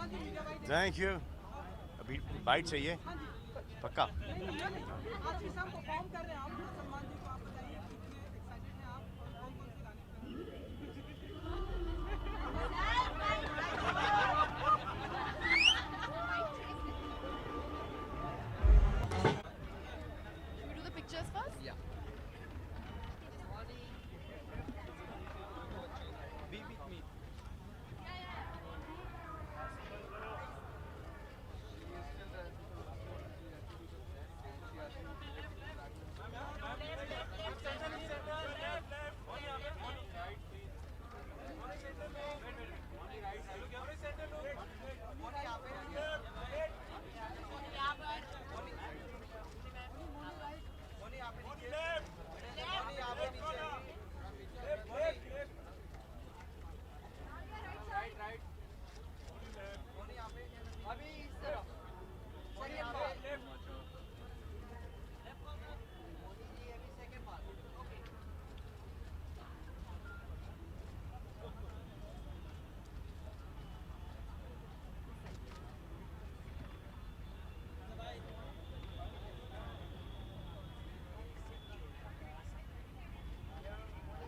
Thank you. अभी bite चाहिए पक्का। आज जिस हम परफॉर्म कर रहे हैं आप सलमान जी को आप बताइए कितने एक्साइटेड हैं आप और कौन कौन से Should we do the pictures first? Yeah. Be with me. अभी इस तरफ सेकंड बार मोदी जी अभी second bar okay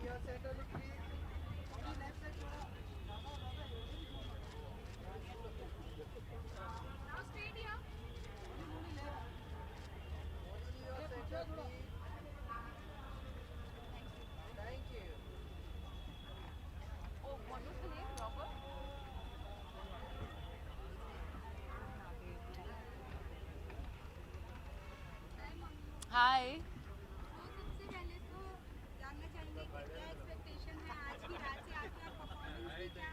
your centre look please Modi left side थोड़ा Now straight here. Modi your centre please thank you Oh, what was the name? Robert? Hi. सबसे पहले तो जानना चाहेंगे कि क्या एक्सपेक्टेशन है आज की रात से आपका परफॉर्मेंस में क्या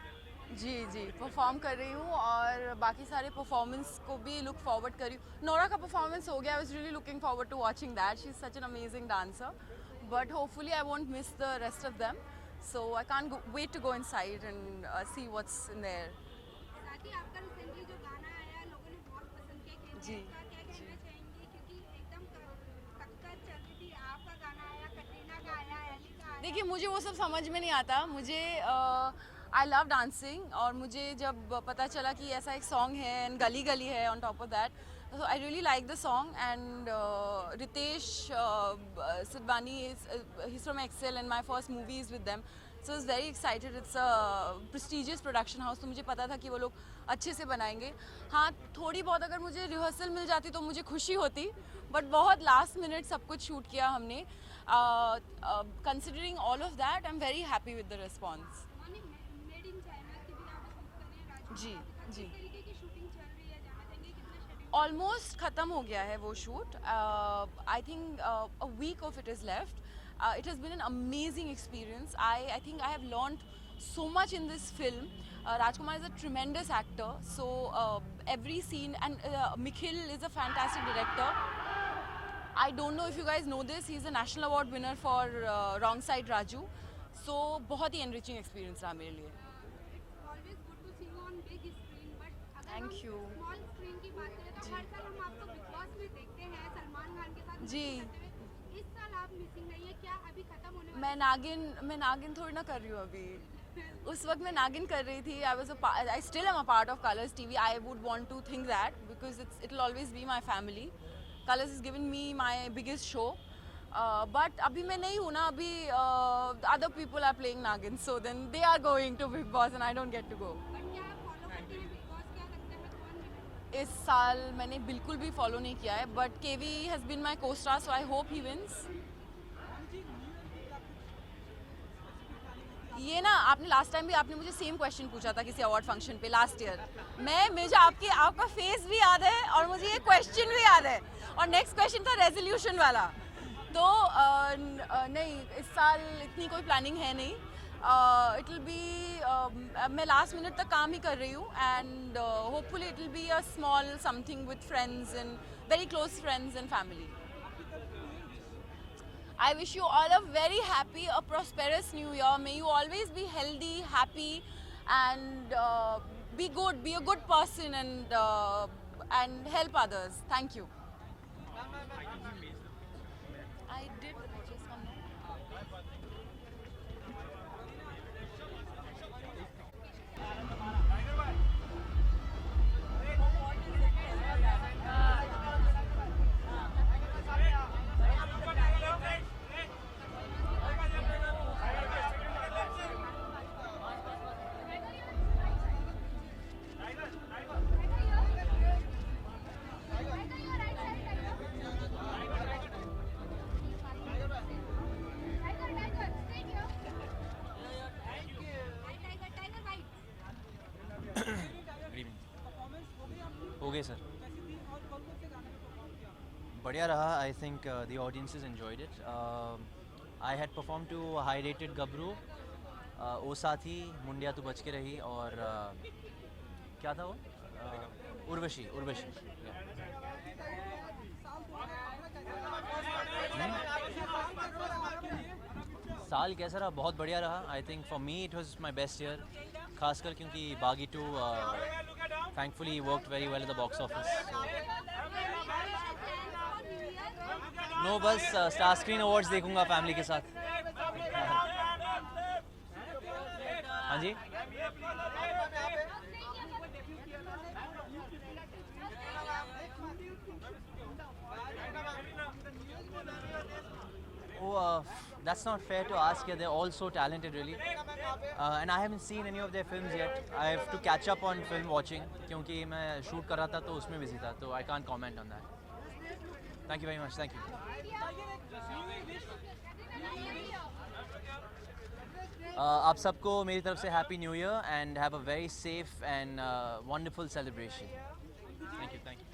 जी जी परफॉर्म कर रही हूँ और बाकी सारे परफॉर्मेंस को भी लुक फॉरवर्ड कर रही हूँ। नोरा का परफॉर्मेंस हो गया, I was really looking forward to watching that, she is such an amazing dancer, but hopefully I won't miss the rest of them, so I can't wait to go inside and see what's in there. साथ ही आपका recently जो गाना आया लोगों ने बहुत पसंद किया कहते जी, हैं इसका क्या कहना चाहेंगे क्योंकि एकदम टक्कर चल रही थी आपका गाना आया कटरीना का आया एली का आया देखिए मुझे वो सब समझ में नहीं आता, मुझे आई लव डांसिंग और मुझे जब पता चला कि ऐसा एक सॉन्ग है एंड गली गली है on top of that, so I really like the song and Ritesh Sidwani is he's from Excel and my first movie is with them, so I was very excited. It's a prestigious production house, तो मुझे पता था कि वो लोग अच्छे से बनाएंगे। हाँ थोड़ी बहुत अगर मुझे रिहर्सल मिल जाती तो मुझे खुशी होती, बट बहुत लास्ट मिनट सब कुछ शूट किया हमने। Considering all of that I am very happy with the response. Made in China की भी आप शूट कर रहे हैं राजू जी, किस जी। तरीके की शूटिंग चल रही है जानना चाहेंगे कितना शेड्यूल ऑलमोस्ट ख़त्म हो गया है वो shoot, I think a week of it is left. It has been an amazing experience. I think I have learned so much in this film. Rajkumar is a tremendous actor, so every scene, and Mikhil is a fantastic director. I don't know if you guys know this, he's a national award winner for Wrong Side Raju, so बहुत ही enriching experience रहा मेरे लिए। It's always good to see you on big screen but अगर Thank you. Small screen की बात करें तो हर साल हम आपको बिग बॉस में देखते हैं सलमान खान के साथ जी। mixing करते हुए। इस साल आप मिसिंग नहीं है क्या अभी खत्म होने वाला मैं नागिन थोड़ी ना कर रही हूँ अभी, उस वक्त मैं नागिन कर रही थी। I still am a part of Colors TV, I would want to think that because it will always be my family. Colors is given me my biggest show, but अभी मैं नहीं हूँ ना, अभी other people are playing Naagin, so then they are going to Bigg Boss and I don't get to go. But क्या आप follow करते हैं बिग बॉस क्या लगता है कौन विनर इस साल मैंने बिल्कुल भी फॉलो नहीं किया है, but KV has been my costar, so I hope he wins. ये ना आपने लास्ट टाइम भी आपने मुझे सेम क्वेश्चन पूछा था किसी अवार्ड फंक्शन पे लास्ट ईयर। मुझे आपका फेस भी याद है और मुझे ये क्वेश्चन भी याद है, और नेक्स्ट क्वेश्चन था रेजोल्यूशन वाला। तो नहीं, इस साल इतनी कोई प्लानिंग है नहीं। इट विल बी मैं लास्ट मिनट तक काम ही कर रही हूँ and hopefully it will be a small something with friends and very close friends and family. I wish you all a very happy, a prosperous new year. May you always be healthy, happy, and be good. Be a good person and help others. Thank you. I did just one more. गए sir. कैसी थी और कौन कौन से गाने में perform किया आपने? बढ़िया रहा। I think the audiences enjoyed it. I had perform to high rated Gabru, O Saathi, Mundiya तू बच के रही, और क्या था वो, उर्वशी। साल कैसा रहा? बहुत बढ़िया रहा। I think for me it was my best year, खासकर क्योंकि Baaghi 2 thankfully worked very well at the box office. No, बस स्टार स्क्रीन अवार्ड्स देखूंगा फैमिली के साथ। हाँ जी। That's not fair to ask. Yeah, they're all so talented, really. And I haven't seen any of their films yet. I have to catch up on film watching क्योंकि मैं shoot कर रहा था तो उसमें बिजी था, तो I can't comment on that. Thank you very much. Thank you. आप सबको मेरी तरफ से happy new year and have a very safe and wonderful celebration. Thank you.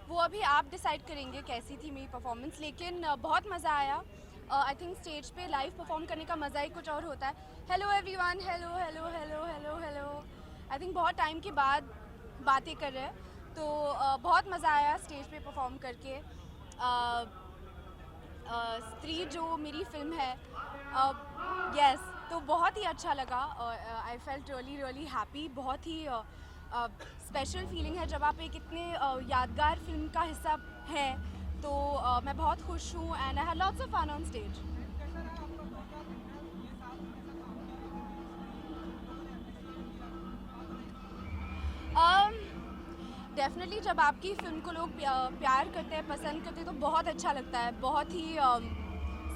वो अभी आप डिसाइड करेंगे कैसी थी मेरी परफॉर्मेंस, लेकिन बहुत मज़ा आया। आई थिंक स्टेज पे लाइव परफॉर्म करने का मज़ा ही कुछ और होता है। Hello everyone, hello hello hello hello hello. I think बहुत टाइम के बाद बातें कर रहे हैं, तो बहुत मज़ा आया स्टेज पे परफॉर्म करके। स्त्री जो मेरी फिल्म है, यस, तो बहुत ही अच्छा लगा। I felt really really happy. बहुत ही स्पेशल फीलिंग है जब आप एक इतने यादगार फिल्म का हिस्सा हैं, तो मैं बहुत खुश हूँ and I had lots of fun on stage. Definitely जब आपकी फ़िल्म को लोग प्यार करते हैं, पसंद करते हैं, तो बहुत अच्छा लगता है। बहुत ही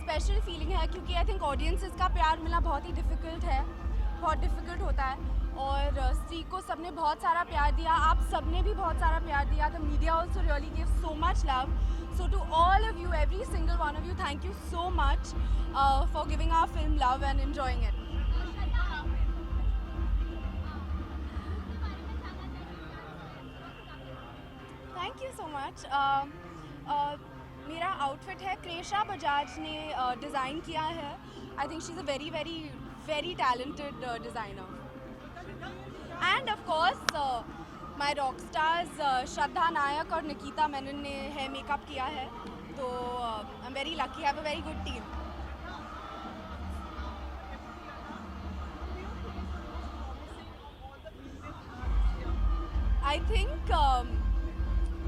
स्पेशल फीलिंग है, क्योंकि आई थिंक ऑडियंसेस का प्यार मिलना बहुत ही डिफ़िकल्ट है, बहुत डिफ़िकल्ट होता है। और स्त्री को सबने बहुत सारा प्यार दिया, आप सबने भी बहुत सारा प्यार दिया। The media also really give so much love. So to all of you, every single one of you, thank you so much for giving our film love and enjoying it. Thank you so much. मेरा outfit है क्रेशा बजाज ने design किया है। I think she is a very very very talented designer. And of course my rock stars Shraddha Nayak और निकिता मेनन ने है makeup किया है, तो आई am very lucky, have a very good team.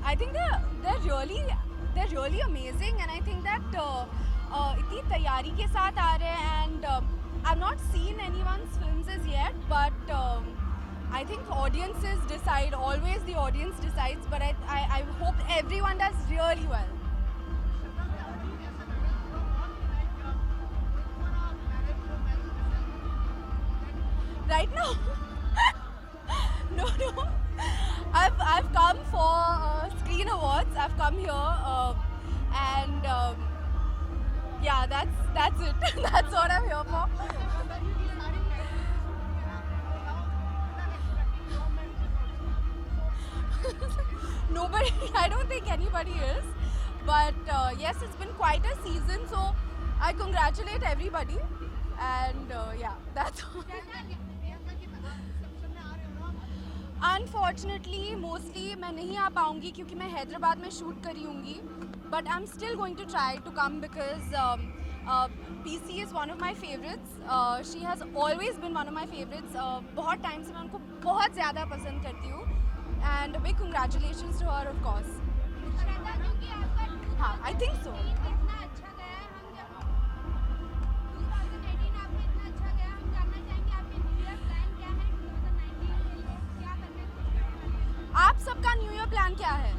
I think they're really amazing, and I think that इतनी तैयारी के साथ आ रहे हैं, and I've not seen anyone's films as yet, but I think audiences decide. Always the audience decides, but I hope everyone does really well. Right now? No. I've come for Screen Awards. I've come here and yeah, that's it. That's what I'm here for. Nobody, I don't think anybody is. But yes, it's been quite a season, so I congratulate everybody. And yeah, that's all. Unfortunately, mostly मैं नहीं आ पाऊँगी क्योंकि मैं हैदराबाद में shoot करी हूँगी. But I'm still going to try to come because PC is one of my favorites. She has always been one of my favorites. बहुत time से मैं उनको बहुत ज़्यादा पसंद करती हूँ. And a big congratulations to her, of course. श्रद्धा, क्योंकि आपका हाँ, I think so. इतना अच्छा गया है, हम जब 2018 आपका इतना अच्छा गया, हम जानना चाहेंगे आपके न्यू ईयर प्लान क्या है 2019 के लिए, क्या करने को? आप सबका न्यू ईयर प्लान क्या है?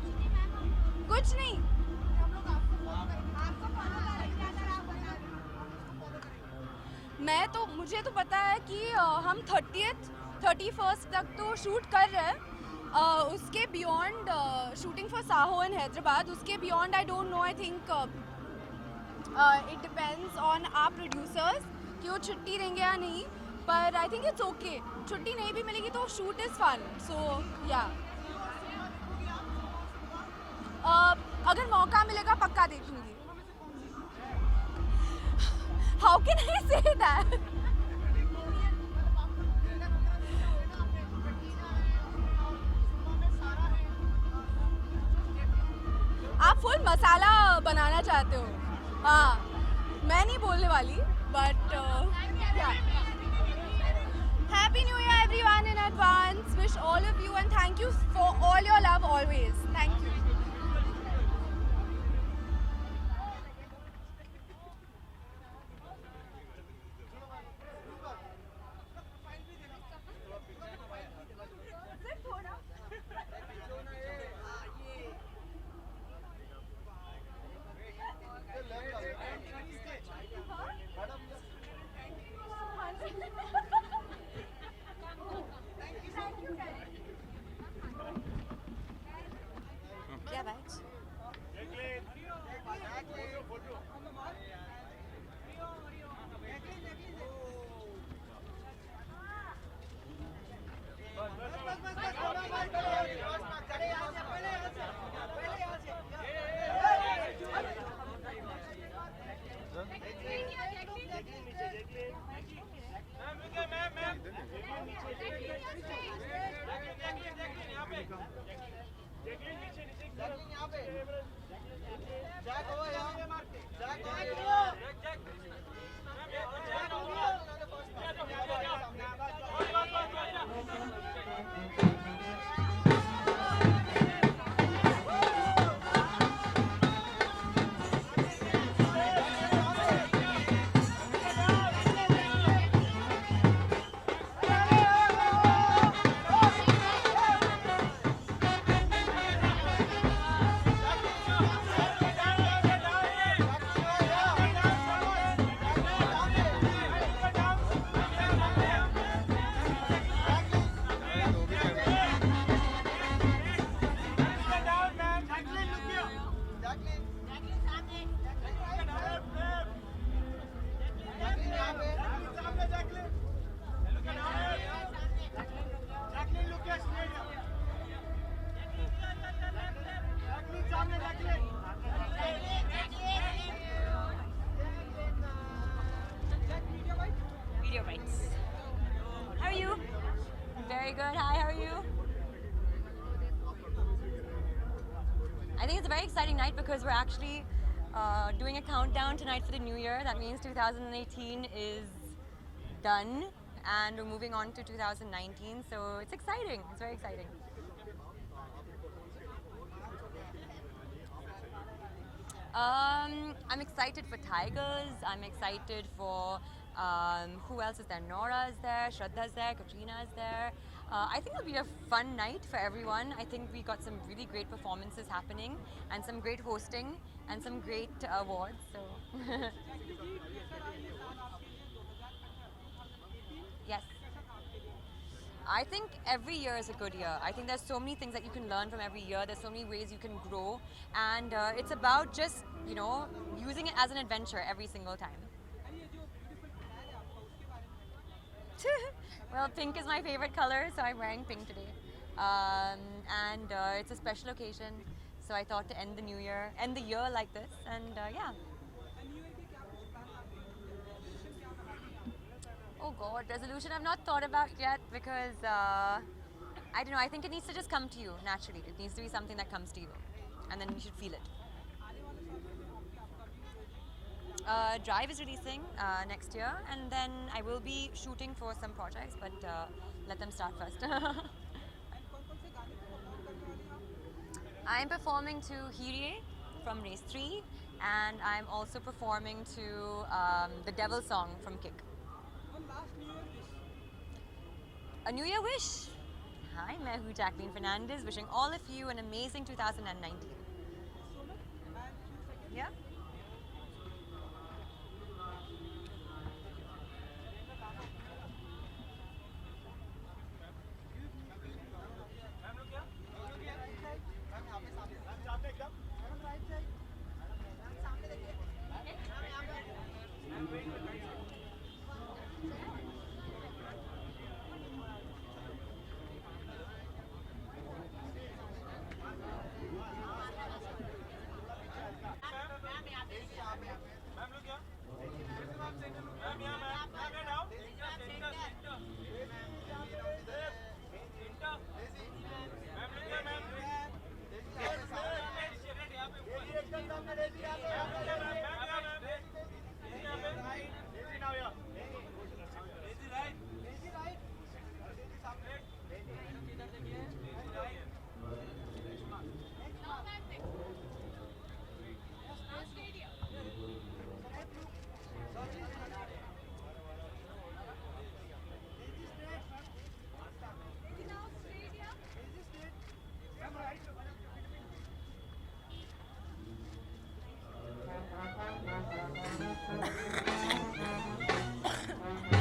कुछ नहीं. हम लोग आपको फॉलो करेंगे अगर आप बता मुझे तो पता है कि हम 31st तक तो शूट कर रहे हैं. उसके beyond shooting for Saaho in Hyderabad, उसके beyond I don't know. I think it depends on our producers कि वो छुट्टी देंगे या नहीं. पर आई थिंक इट्स ओके. छुट्टी नहीं भी मिलेगी तो शूट इज़ फन. सो या अगर मौका मिलेगा पक्का देखूंगी. How can I say that? आप फुल मसाला बनाना चाहते हो. हाँ, मैं नहीं बोलने वाली, but happy new year everyone in advance. Wish all of you and thank you for all your love always. Thank you. क्या batch? Video bites. How are you? Very good. Hi, how are you? I think it's a very exciting night because we're actually doing a countdown tonight for the new year. That means 2018 is done and we're moving on to 2019. So it's exciting. It's very exciting. I'm excited for Tigers. I'm excited for Who else is there? Nora is there, Shraddha is there, Katrina is there. I think it'll be a fun night for everyone. I think we got some really great performances happening and some great hosting and some great awards. So yes. I think every year is a good year. I think there's so many things that you can learn from every year. There's so many ways you can grow, and it's about just using it as an adventure every single time. Well, pink is my favorite color, so I'm wearing pink today, and it's a special occasion. So I thought to end the year like this, and yeah. Oh God, resolution I've not thought about yet because I don't know. I think it needs to just come to you naturally. It needs to be something that comes to you, and then you should feel it. Drive is releasing next year, and then I will be shooting for some projects, but let them start first. I'm performing to Hirie from Race 3, and I'm also performing to the Devil Song from Kick. A New Year wish. Hi, मैं हूँ Jacqueline Fernandez, wishing all of you an amazing 2019. Yeah.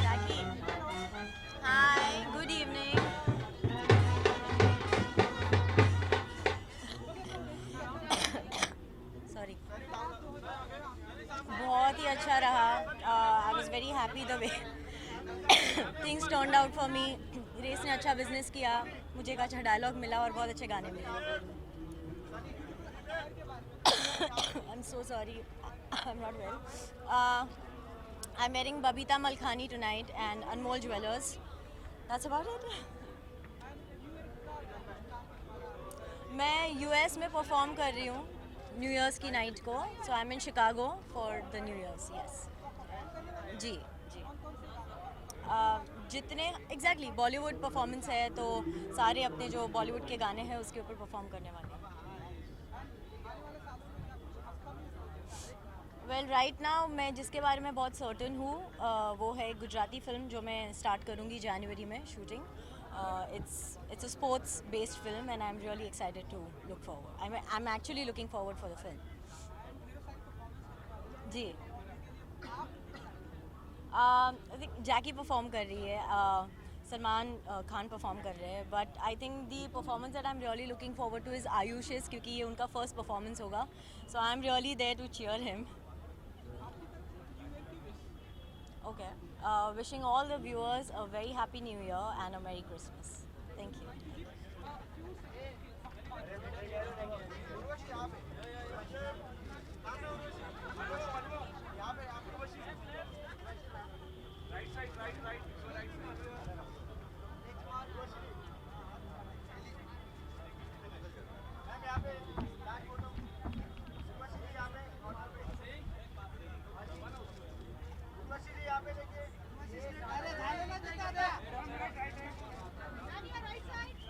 Jackie. Hi, good evening. Sorry. बहुत ही अच्छा रहा. I was very happy the way things turned out for me. Race ने अच्छा business किया, मुझे एक अच्छा डायलॉग मिला और बहुत अच्छे गाने मिले. I'm so sorry. I'm not well. I'm wearing Babita Malkhani tonight and Anmol Jewelers. That's about it. मैं US में perform कर रही हूँ New Year's की night को. So I'm in Chicago for the New Year's. Yes. जी जी. जितने exactly Bollywood performance है तो सारे अपने जो Bollywood के गाने हैं उसके ऊपर perform करने वाले हैं. वेल राइट नाउ मैं जिसके बारे में बहुत सर्टन हूँ वो है गुजराती फिल्म जो मैं स्टार्ट करूँगी जनवरी में shooting. It's a sports based film and I'm really excited to look forward. I'm actually looking forward for the film. जी. I think Jackie perform कर रही है, सलमान खान perform कर रहे हैं, but I think the performance that I'm really looking forward to is Ayush's क्योंकि ये उनका first performance होगा. So I'm really there to cheer him. Okay. Wishing all the viewers a very happy New Year and a Merry Christmas. Thank you. अरे धाले ना दिखा दे. Nadia, right side.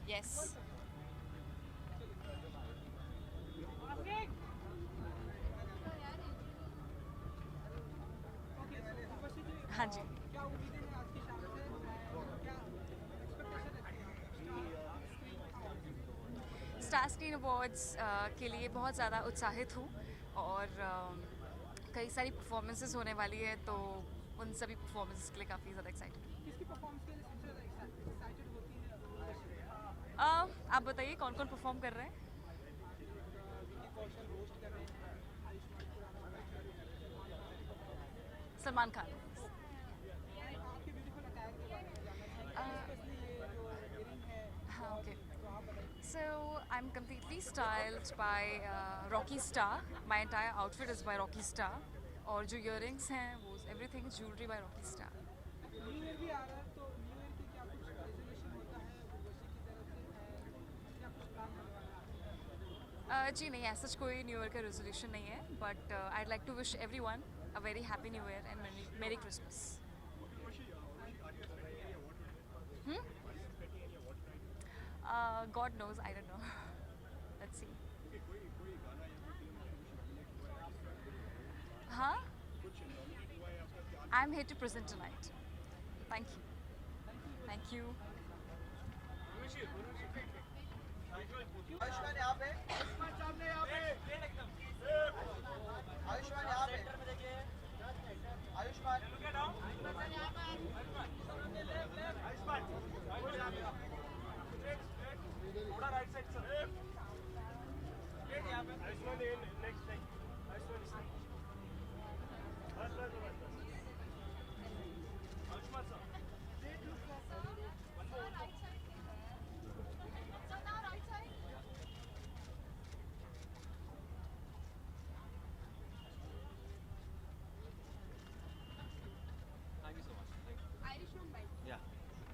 Yes. हाँ जी. क्या उम्मीदें हैं आज की शाम से क्या एक्सपेक्टेशन रखती हैं स्टार स्क्रीन अवार्ड्स के लिए बहुत ज़्यादा उत्साहित हूँ और कई सारी परफॉर्मेंसेस होने वाली है, तो उन सभी परफॉर्मेंसेस के लिए काफ़ी ज़्यादा एक्साइटेड हूँ. किसकी परफॉर्मेंस के लिए सबसे ज़्यादा एक्साइटेड होती है आप बताइए कौन कौन परफॉर्म कर रहे हैं? विकी कौशल होस्ट कर रहे हैं, आयुष्मान खुराना सलमान खान. आपके ब्यूटीफुल अटायर के बारे में जानना चाहेंगे, स्पेशली ये जो इयरिंग है हाँ, ओके. तो आप बताइए. So I'm completely styled by Rocky Star. My entire outfit is by Rocky Star. और जो earrings हैं वो everything is jewelry by Rocky Star. New year भी आ रहा है तो न्यू ईयर की क्या कुछ रेजोल्यूशन होता है उर्वशी की तरफ से है, क्या कुछ प्लान करवाना है? जी नहीं, ऐसा कोई न्यू ईयर का रेजोल्यूशन नहीं है, but I'd like to wish everyone a very happy new year and Merry Christmas. God knows, I don't know. Let's see. Huh? I'm here to present tonight. Thank you. Thank you. Ayushman यहाँ पे आयुष्मान यहाँ पे आयुष्मान आयुष्मान भाई,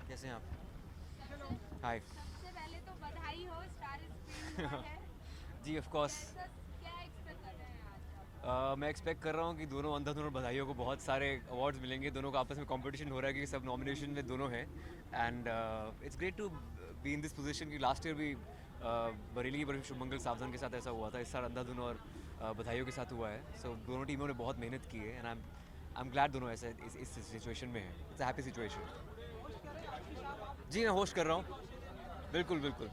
कैसे हैं आप? हाय. सबसे पहले तो बधाई हो, स्टार स्क्रीन हुआ है. जी ऑफ कोर्स. क्या एक्सपेक्ट कर रहे हैं आज आप? मैं एक्सपेक्ट कर रहा हूँ कि दोनों अंधाधुन और बधाइयों को बहुत सारे अवार्ड्स मिलेंगे. दोनों का आपस में कंपटीशन हो रहा है क्योंकि सब नॉमिनेशन में दोनों हैं. And it's great to be in this position कि लास्ट ईयर भी बरेली की बर्फी शुभमंगल सावधान के साथ ऐसा हुआ था. इस साल अंधाधुन और बधाइयों के साथ हुआ है. सो दोनों टीमों ने बहुत मेहनत की है एंड आई एम ग्लैड दोनों ऐसे इस सिचुएशन में है. It's a happy situation. जी मैं होस्ट कर रहा हूँ. बिल्कुल बिल्कुल.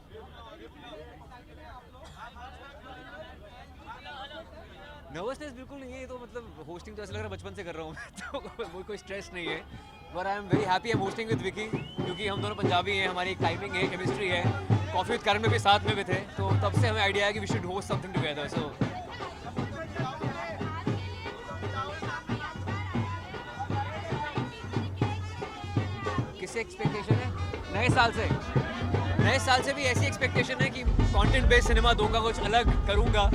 नर्वसनेस बिल्कुल नहीं है. ये तो मतलब होस्टिंग तो ऐसा लग रहा है बचपन से कर रहा हूँ मैं तो वो कोई स्ट्रेस नहीं है. But I am very happy I M hosting with Vicky क्योंकि हम दोनों पंजाबी हैं. हमारी एक टाइमिंग है, केमिस्ट्री है. कॉफ़ी विद करण में भी साथ में भी थे, तो तब से हमें आइडिया है कि we should host something together. So किससे एक्सपेक्टेशन है? नए साल से भी ऐसी एक्सपेक्टेशन है कि कंटेंट बेस्ड सिनेमा दूंगा, कुछ अलग करूंगा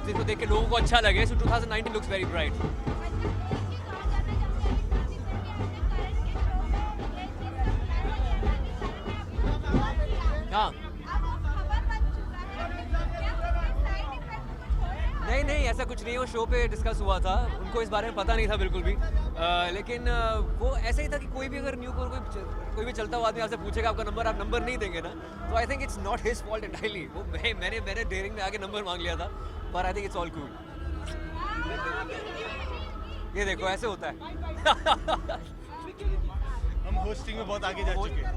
जिसको देख के लोगों को अच्छा लगे. सो 2019 लुक्स वेरी ब्राइट. हाँ नहीं ऐसा कुछ नहीं है. वो शो पे डिस्कस हुआ था, उनको इस बारे में पता नहीं था बिल्कुल भी. लेकिन वो ऐसा ही था कि कोई भी अगर न्यू कोई भी चलता हुआ आदमी आपसे पूछेगा आपका नंबर, आप नंबर नहीं देंगे ना, तो I think it's not his fault entirely. वो मैंने डेयरिंग में आके नंबर मांग लिया था, पर I think it's all cool. ये देखो ऐसे होता है. हम होस्टिंग में बहुत आगे जा चुके हैं.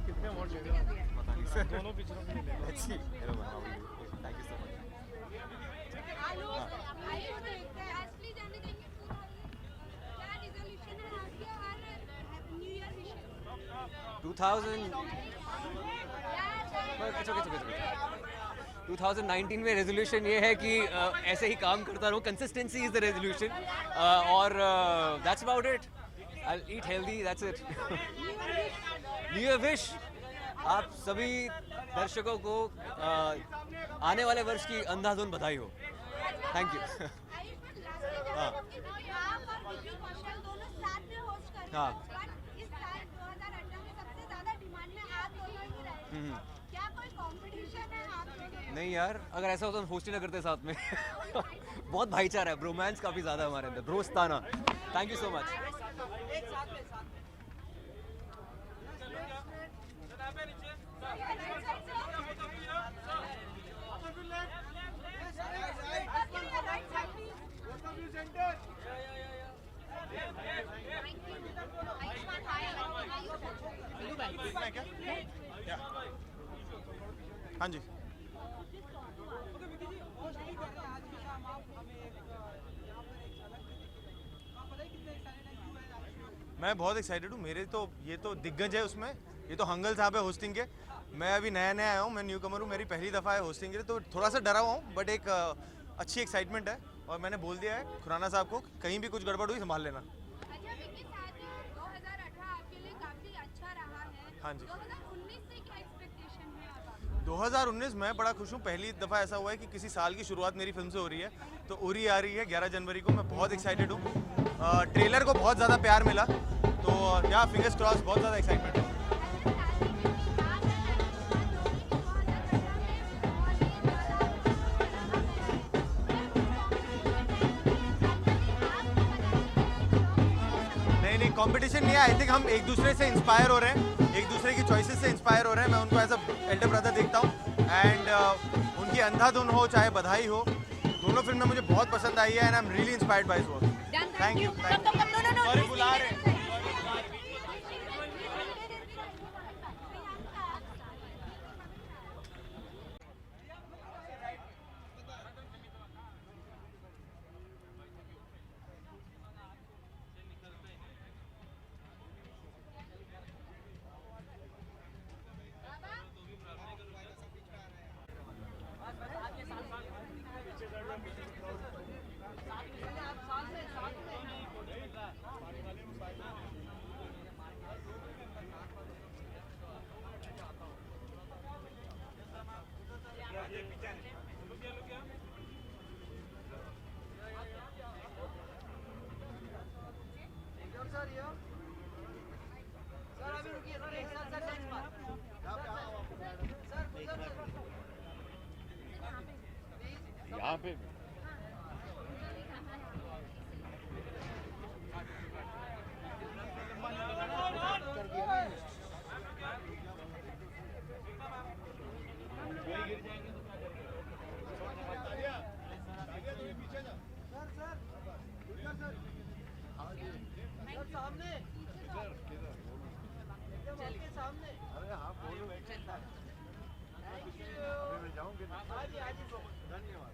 कितने अवार्ड ले रहे हो? पता नहीं सर. दोनों पिक्चरों के लिए. अच्छी. Hello ma'am, thank you so much. असली जानने देंगे क्या रिजोल्यूशन है आपके और न्यू ईयर विश 2019 में रेजोल्यूशन ये है कि ऐसे ही काम करता रहूँ. Consistency is the resolution. और that's about it. I will eat healthy, that's it. New year wish आप सभी दर्शकों को आने वाले वर्ष की अंधाधुन बधाई हो. Thank you. हाँ. हाँ. इस साल 2018 में सबसे ज्यादा डिमांड में आप दोनों ही रहे. क्या कोई कंपटीशन है आप दोनों? नहीं यार, अगर ऐसा होता तो हम होस्ट ही ना करते साथ में. बहुत भाईचारा है, ब्रोमांस काफ़ी ज़्यादा है हमारे अंदर, ब्रोस्ताना. Thank you so much. इतना है क्या? या। हाँ जी। मैं बहुत एक्साइटेड हूँ। मेरे तो ये तो दिग्गज है उसमें, ये तो हंगल साहब है होस्टिंग के। मैं अभी नया नया आया हूँ, मैं न्यू कमर हूँ, मेरी पहली दफ़ा है होस्टिंग के लिए, तो थोड़ा सा डरा हुआ हूँ, बट एक अच्छी एक्साइटमेंट है। और मैंने बोल दिया है खुराना साहब को, कहीं भी कुछ गड़बड़ हुई संभाल लेना। अच्छा विक्की साहब, 2018 आपके लिए काफी अच्छा रहा है। हाँ जी। 2019 से क्या एक्सपेक्टेशन है अब? 2019 मैं बड़ा खुश हूँ। पहली दफ़ा ऐसा हुआ है कि किसी साल की शुरुआत मेरी फिल्म से हो रही है। तो उरी आ रही है 11 जनवरी को, मैं बहुत एक्साइटेड हूँ। ट्रेलर को बहुत ज़्यादा प्यार मिला, तो यहाँ फिंगर्स क्रॉस, बहुत ज़्यादा एक्साइटमेंट है। नहीं नहीं, कंपटीशन नहीं है। आई थिंक हम एक दूसरे से इंस्पायर हो रहे हैं, एक दूसरे की चॉइसेस से इंस्पायर हो रहे हैं। मैं उनको एज अ एल्डर ब्रदर देखता हूँ, एंड उनकी अंधाधुन हो चाहे बधाई हो, दोनों फिल्में मुझे बहुत पसंद आई है, and I am really inspired by his work. Thank you. Sorry बुला रहे हैं। सर अभी रुकिए सर, एक साथ सर नेक्स्ट बार सर यहाँ पे सामने एकदम आपके सामने। अरे हाँ बोलो। जाऊँगे। हाँ जी हाँ जी। धन्यवाद।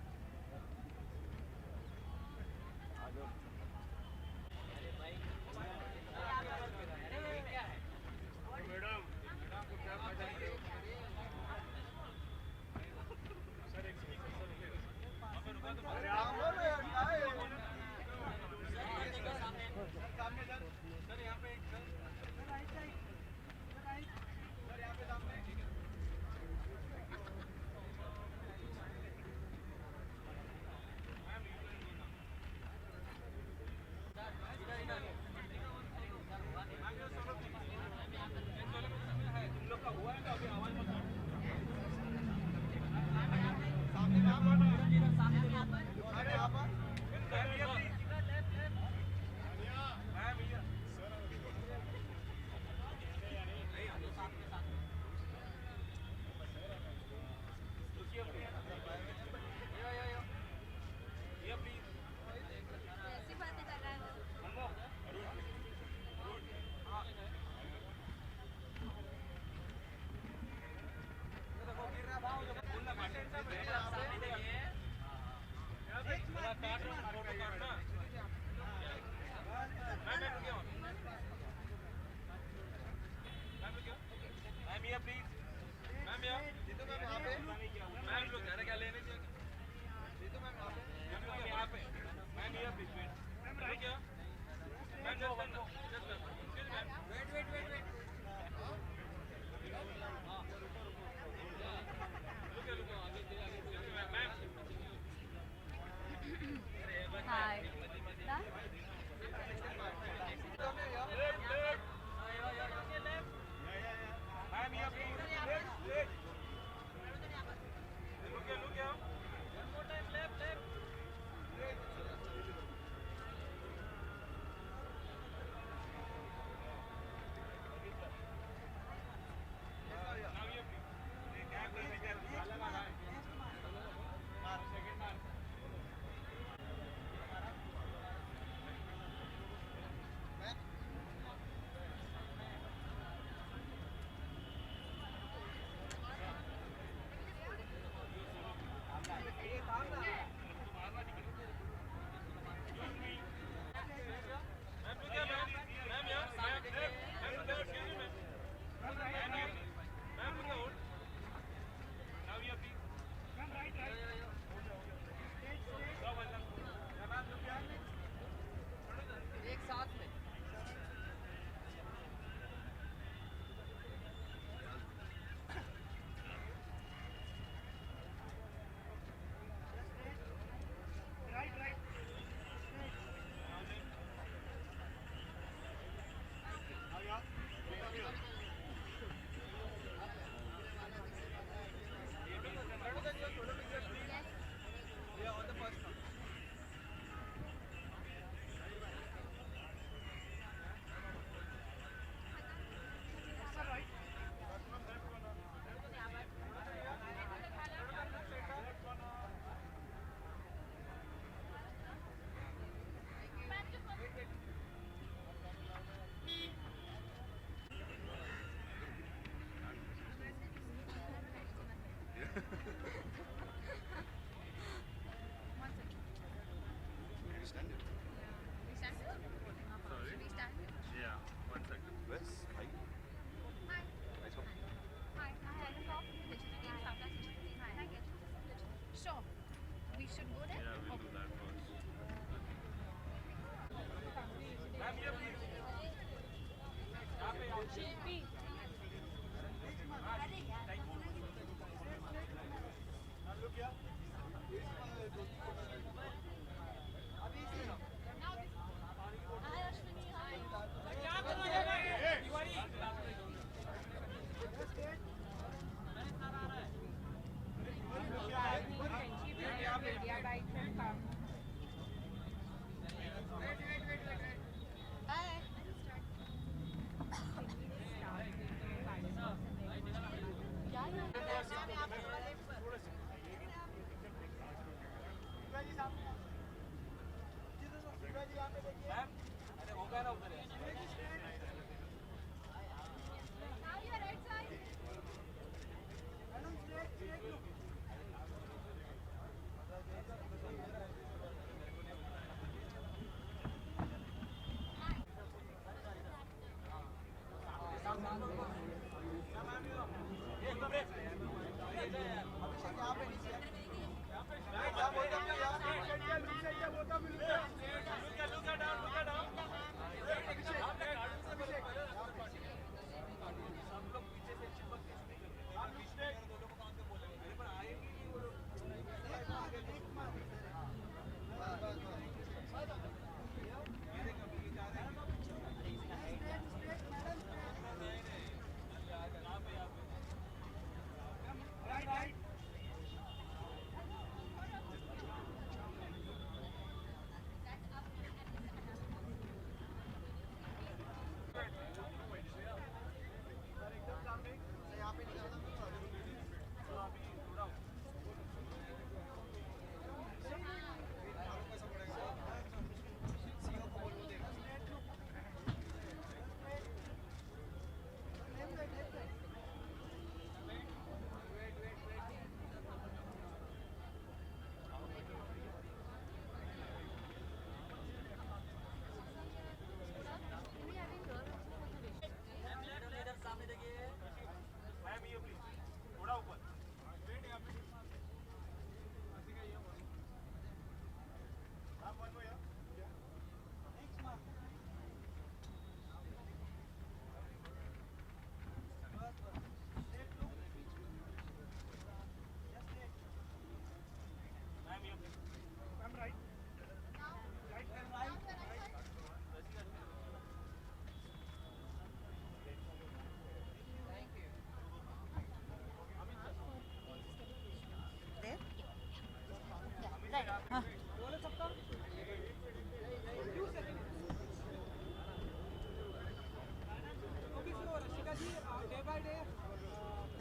ऐसी बातें कर रहा है वो। Hi. Sure. We should go there?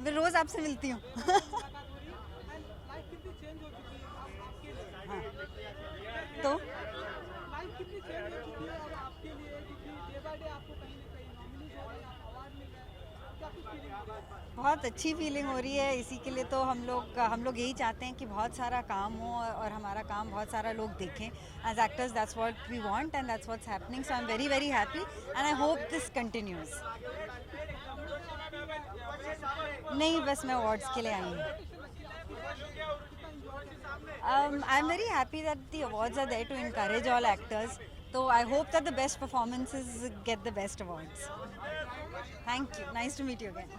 मैं रोज़ आपसे मिलती हूँ तो लाइफ कितनी चेंज हो चुकी है अब आपके लिए, क्योंकि डे बाय डे आपको कहीं ना कहीं नॉमिनीज हो रहे हैं, अवार्ड मिल रहे हैं, क्या कुछ फीलिंग हो रही है? बहुत अच्छी फीलिंग हो रही है। इसी के लिए तो हम लोग यही चाहते हैं कि बहुत सारा काम हो और हमारा काम बहुत सारा लोग देखें। As actors that's what we want and that's what's happening, so I am very very happy and I hope this continues. नहीं, बस मैं अवार्ड्स के लिए आई हूँ। I am very happy that the awards are there to encourage all actors, so I hope that the best performances get the best awards. Thank you. Nice to meet you again.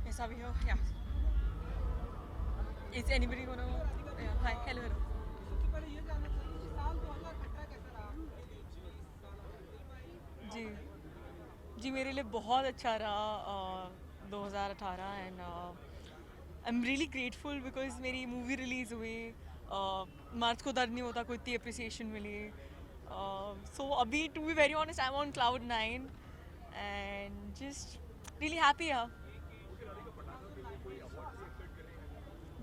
Yes, are we here? Yeah. Is anybody gonna? Yeah. Hi. Hello. Hello. सबसे पहले ये जानना चाहिए कि साल 2018 कैसा रहा आपके लिए इस साल जी जी मेरे लिए बहुत अच्छा रहा 2018 and I am really grateful because मेरी मूवी रिलीज़ हुई मार्च को दर्द नहीं होता को इतनी अप्रिसिएशन मिली सो अभी to be very honest I am on cloud 9 and just really happy है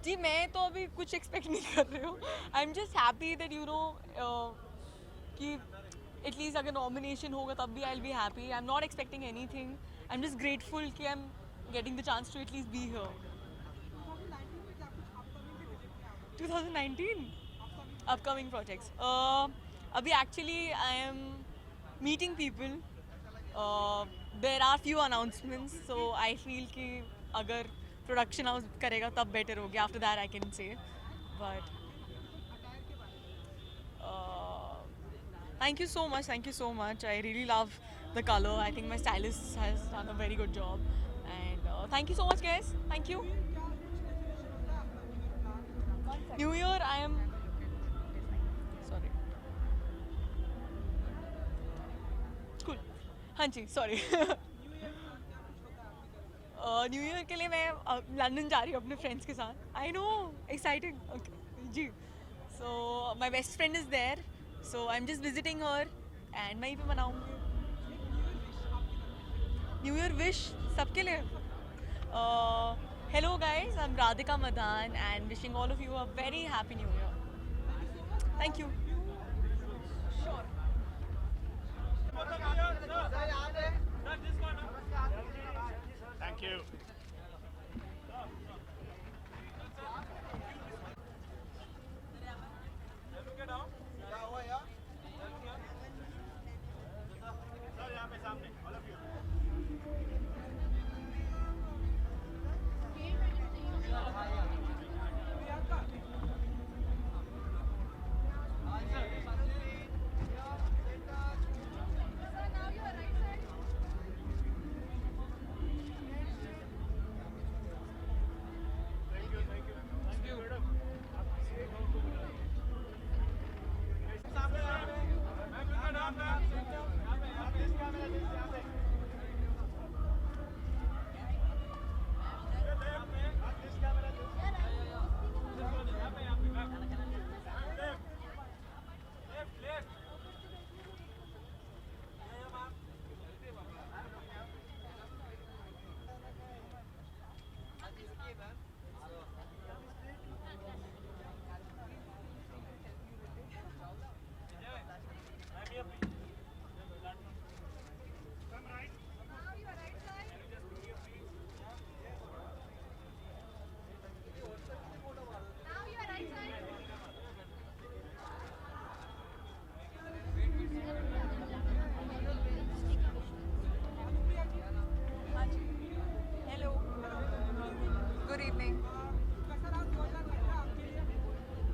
जी मैं तो अभी कुछ एक्सपेक्ट नहीं कर रही हूँ I am just happy that you know कि एटलीस्ट अगर नॉमिनेशन होगा तब भी I will be happy I am not expecting anything I am just grateful कि I am getting the chance to at least be here 2019 upcoming projects अभी actually I am meeting people there are few announcements so I feel कि अगर production house करेगा तब better होगी after that I can say but thank you so much I really love the color I think my stylist has done a very good job and thank you so much guys thank you New Year I am sorry cool हाँ जी sorry new year के लिए मैं London जा रही हूँ अपने friends के साथ आई नो एक्साइटेड जी so my best friend is there so I am just visiting her and मैं ही पे मनाऊँगी न्यू ईयर विश सबके लिए hello guys I am Radhika Madan and wishing all of you a very happy new year thank you Thank you.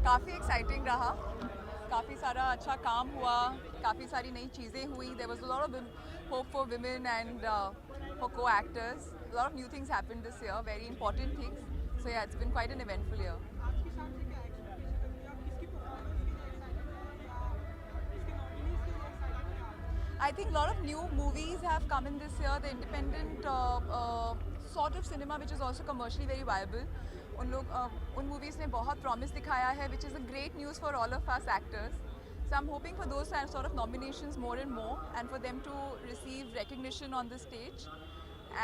काफ़ी exciting रहा काफ़ी सारा अच्छा काम हुआ काफ़ी सारी नई चीज़ें हुई there was a lot of hope for women and for co-actors a lot of new things happened this year very important things so yeah it's been quite an eventful year I think a lot of new movies have come in this year. The independent sort of cinema, which is also commercially very viable. उन movies ने बहुत promise दिखाया है, which is a great news for all of us actors. So I'm hoping for those sort of nominations more and more, and for them to receive recognition on the stage,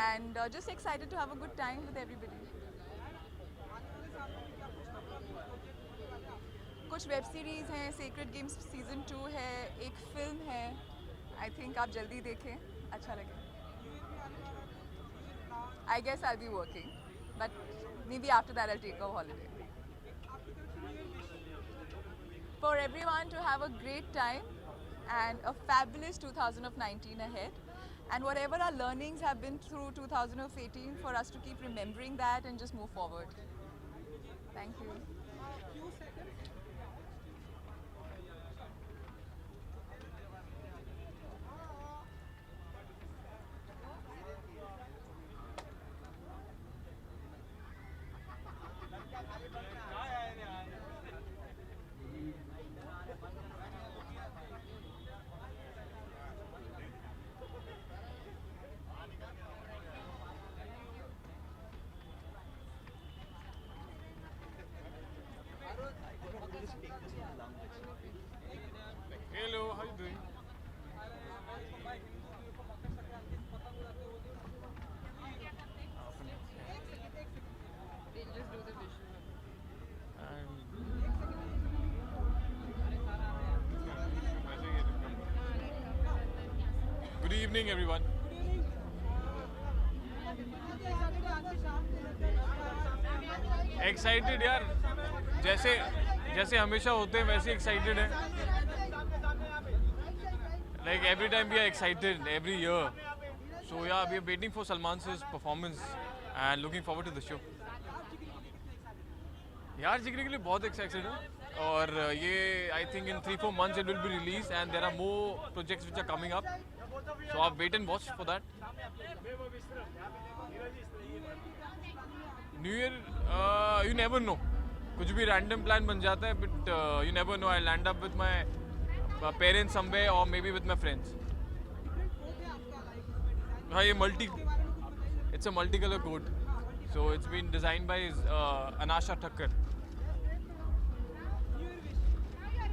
and just excited to have a good time with everybody. कुछ web series हैं, Sacred Games season 2 है, एक film है. I think आप जल्दी देखें, अच्छा लगे. I guess I'll be working, but maybe after that I'll take a holiday. For everyone to have a great time and a fabulous 2019 ahead. And whatever our learnings have been through 2018, for us to keep remembering that and just move forward. Thank you. few seconds. Hello, how you doing? Good evening, everyone. Excited यार, जैसे हमेशा होते हैं वैसे excited हैं. Like every time we are excited every year. So yeah, we are waiting for Salman's performance and looking forward to the show. यार जिगरी के लिए बहुत excited हूँ और ये I think in 3-4 months it will be released and there are more projects which are coming up. So I'll wait and watch for that. New Year, you never know. कुछ भी random plan बन जाता है, but you never know. I'll end up with my parents somewhere or maybe with my friends. हाँ ये it's a multicolor coat. So it's been designed by Anasha Thakkar.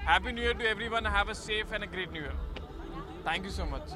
Happy New Year to everyone. Have a safe and a great New Year. Thank you so much.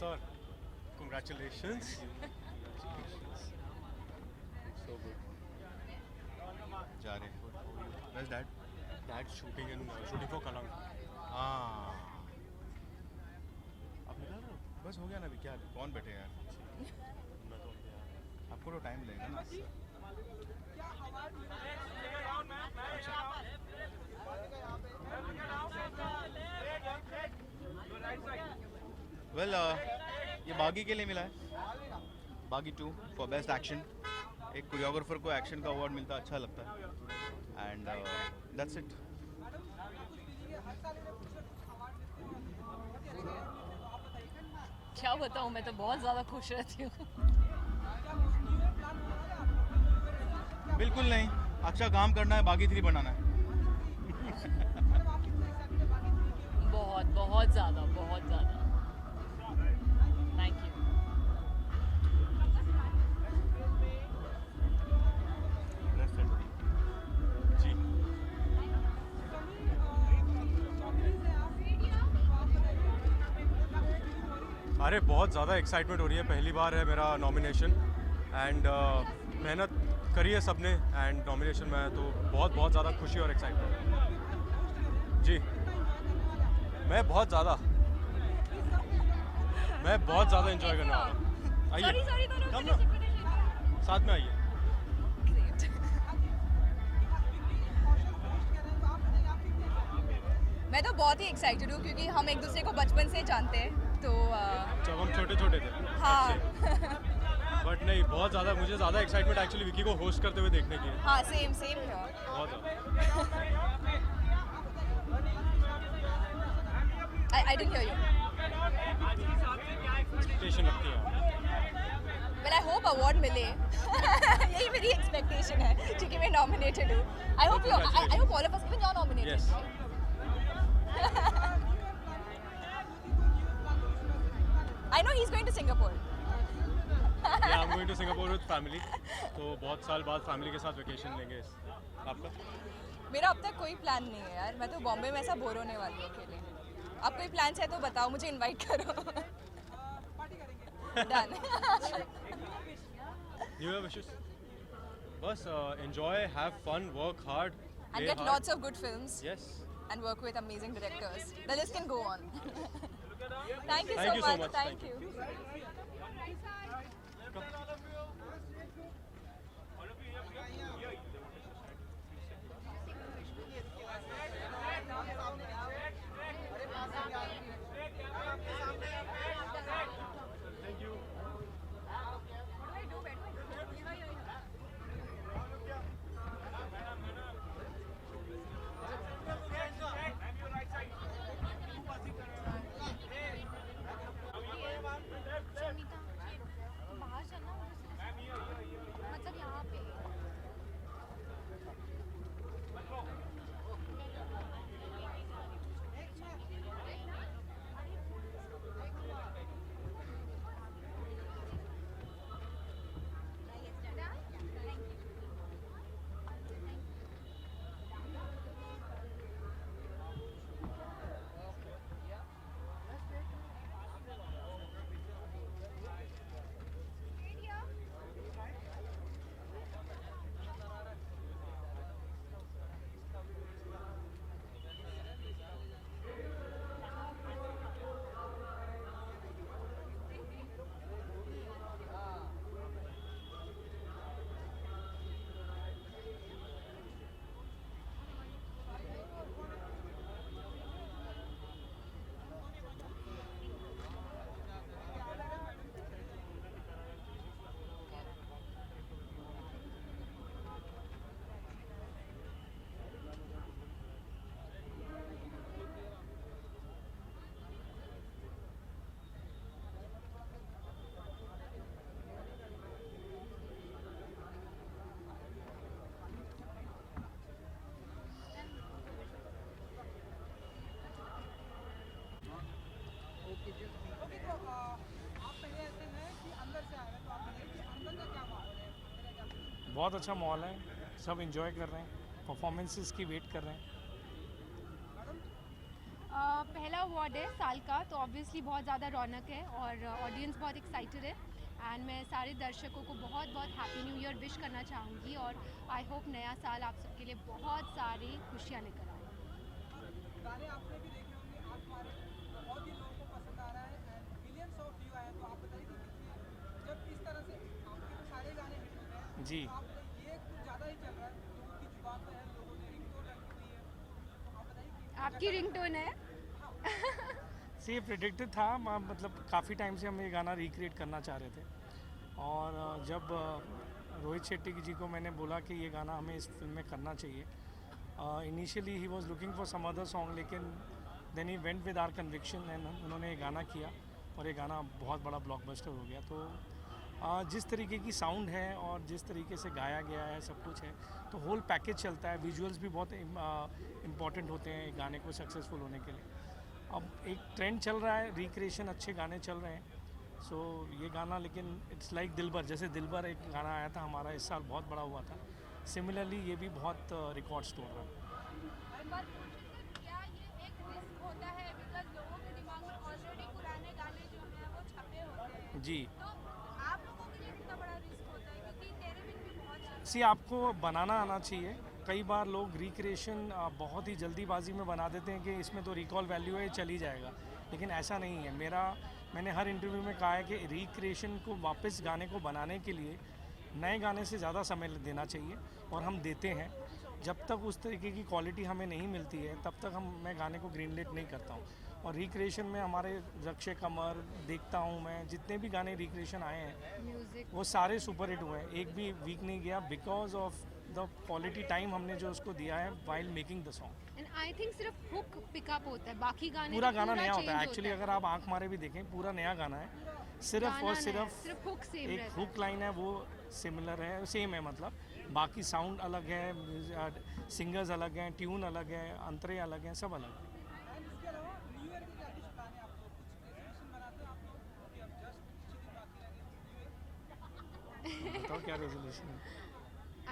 Sir, congratulations. So good. जा रहे हैं. Where's Dad? Dad's shooting for Kalang. हाँ. अब निकल रहे हो? बस हो गया ना अभी क्या? कौन बैठे यार? मैं तो आपको तो टाइम लगेगा ना. वेल ये बागी के लिए मिला है. बागी 2 फॉर बेस्ट एक्शन. एक कोरियोग्राफर को एक्शन का अवार्ड मिलता अच्छा लगता है. And that's it. क्या बताऊँ, मैं तो बहुत ज़्यादा खुश रहती हूँ. बिल्कुल नहीं. अच्छा काम करना है, बागी 3 बनाना है. बहुत बहुत ज़्यादा, बहुत ज़्यादा. Thank you. जी. अरे बहुत ज़्यादा एक्साइटमेंट हो रही है. पहली बार है मेरा नॉमिनेशन एंड मेहनत करी है सबने एंड नॉमिनेशन में, तो बहुत बहुत ज़्यादा खुशी और एक्साइटमेंट. जी मैं बहुत ज़्यादा एंजॉय करने वाला हूँ. आइए कम ना, साथ में आइए. मैं तो बहुत ही एक्साइटेड हूँ क्योंकि हम एक दूसरे को बचपन से जानते हैं. तो जब हम छोटे छोटे थे. हाँ. बट नहीं, बहुत ज़्यादा मुझे ज़्यादा एक्साइटमेंट एक्चुअली विकी को होस्ट करते हुए देखने की है. हाँ सेम बहुत ज़्यादा. I didn't hear you. Expectation रखती है. Well, I hope award मिले. यही मेरी एक्सपेक्टेशन है क्योंकि मैं नॉमिनेटेड हूँ. I hope all of us, even you're nominated. Yes. I know he's going to Singapore. या I am going to Singapore with family, तो बहुत साल बाद फैमिली के साथ वेकेशन लेंगे। आपका? मेरा अब तक कोई प्लान नहीं है यार, मैं तो बॉम्बे में ऐसा बोर होने वाली हूँ अकेले। आप कोई प्लान है तो बताओ, मुझे इनवाइट करो। डन। New year wishes? बस enjoy, have fun, work hard And get lots of good films. Yes. And work with amazing directors. The list can go on. Thank you Thank you so so much. much. Thank you. बाहर चलना मतलब यहाँ पे बहुत अच्छा माहौल है, सब एंजॉय कर रहे हैं, परफॉर्मेंसेस की वेट कर रहे हैं। पहला अवार्ड है साल का, तो ऑब्वियसली बहुत ज़्यादा रौनक है और ऑडियंस बहुत एक्साइटेड है। एंड मैं सारे दर्शकों को बहुत बहुत हैप्पी न्यू ईयर विश करना चाहूँगी और आई होप नया साल आप सबके लिए बहुत सारी खुशियाँ लेकर आए। गाने आपने भी देखे होंगे, आप हमारे बहुत ही लोगों को पसंद आ रहा है एंड मिलियंस ऑफ व्यू आए हैं, तो आप बताइए कि जब इस तरह से आपके तो सारे गाने हिट हो गए हैं, जी, आप ये कुछ ज़्यादा ही चल रहा है, लोगों की जुबान पे है, लोगों ने रिंगटोन रखी हुई है, तो आप बताइए कि आपकी रिंगटोन है? से प्रेडिक्टेड था, मतलब काफ़ी टाइम से हम ये गाना रिक्रिएट करना चाह रहे थे और जब रोहित शेट्टी जी को मैंने बोला कि ये गाना हमें इस फिल्म में करना चाहिए, initially he was looking for some other song, लेकिन then he went with our conviction and उन्होंने ये गाना किया और ये गाना बहुत बड़ा ब्लॉकबस्टर हो गया। तो जिस तरीके की साउंड है और जिस तरीके से गाया गया है, सब कुछ है, तो होल पैकेज चलता है, विजुअल्स भी बहुत इम्पॉर्टेंट होते हैं गाने को सक्सेसफुल होने के लिए। अब एक ट्रेंड चल रहा है, रिक्रिएशन अच्छे गाने चल रहे हैं, सो ये गाना, लेकिन इट्स लाइक दिलबर, जैसे दिलबर एक गाना आया था हमारा इस साल, बहुत बड़ा हुआ था, सिमिलरली ये भी बहुत रिकॉर्ड्स तोड़ रहा है। क्या ये एक रिस्क होता है, बिकॉज़ लोगों के दिमाग में ऑलरेडी पुराने गाने जो हैं वो छपे होते हैं, जी, तो आप लोगों के लिए कितना बड़ा रिस्क होता है, क्योंकि तेरे बिन भी बहुत सी आपको बनाना आना चाहिए। कई बार लोग रिक्रिएशन बहुत ही जल्दीबाजी में बना देते हैं कि इसमें तो रिकॉल वैल्यू है, चली जाएगा, लेकिन ऐसा नहीं है। मैंने हर इंटरव्यू में कहा है कि रिक्रिएशन को वापस गाने को बनाने के लिए नए गाने से ज़्यादा समय देना चाहिए और हम देते हैं। जब तक उस तरीके की क्वालिटी हमें नहीं मिलती है तब तक मैं गाने को ग्रीनलाइट नहीं करता हूँ। और रिक्रिएशन में हमारे रक्षे कमर देखता हूँ मैं, जितने भी गाने रिक्रिएशन आए हैं वो सारे सुपर हिट हुए हैं, एक भी वीक नहीं गया, because of the quality time हमने जो उसको दिया है while making the song. And I think सिर्फ हुक पिकअप होता है, बाकी गाने पूरा गाना नया होता है एक्चुअली। अगर आप आंख मारे भी देखें, पूरा नया गाना है, सिर्फ और सिर्फ हुक सेम एक हुक लाइन है वो सिमिलर है, सेम है, मतलब बाकी साउंड अलग है, सिंगर्स अलग हैं, ट्यून अलग है, अंतरे अलग हैं, सब अलग है। क्या रेजोल्यूशन है?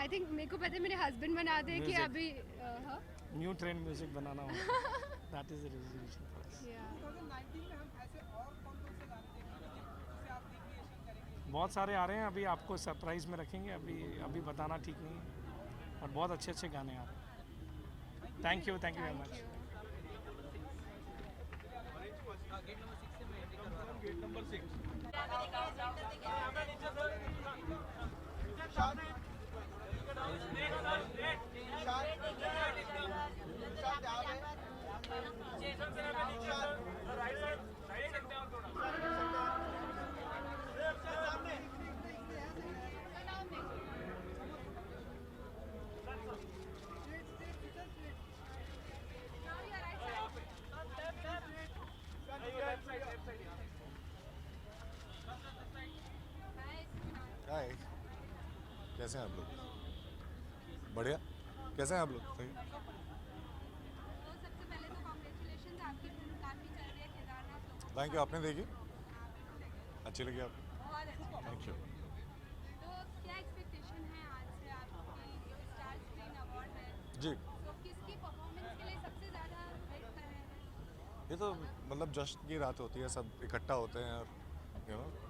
आई थिंक मेरे को पता है मेरे हस्बैंड बना दे कि Music. अभी न्यू ट्रेंड म्यूजिक बनाना होगा. That is the resolution for us. 2019 में हम ऐसे और कौन-कौन से गाने देखेंगे जिसे आप रिक्रिएशन करेंगे? बहुत सारे आ रहे हैं, अभी आपको सरप्राइज में रखेंगे. अभी बताना ठीक नहीं है, और बहुत अच्छे अच्छे गाने आ रहे हैं. Thank you very much. Hi, कैसे हैं आप लोग? बढ़िया. कैसे हैं आप लोग? सही. तो सबसे पहले तो कांग्रेचुलेशंस, आपकी फिल्म काफ़ी चल रही है केदारनाथ लोगों. Thank you. आपने देखी? अच्छी लगी आपको? बहुत अच्छा. Thank you. तो क्या एक्सपेक्टेशन है आज से आपकी? जो स्टार स्क्रीन अवार्ड है, जी, तो किसकी परफॉर्मेंस के लिए सबसे ज़्यादा वेट कर रहे हैं? ये तो मतलब जश्न की रात होती है, सब इकट्ठा होते हैं और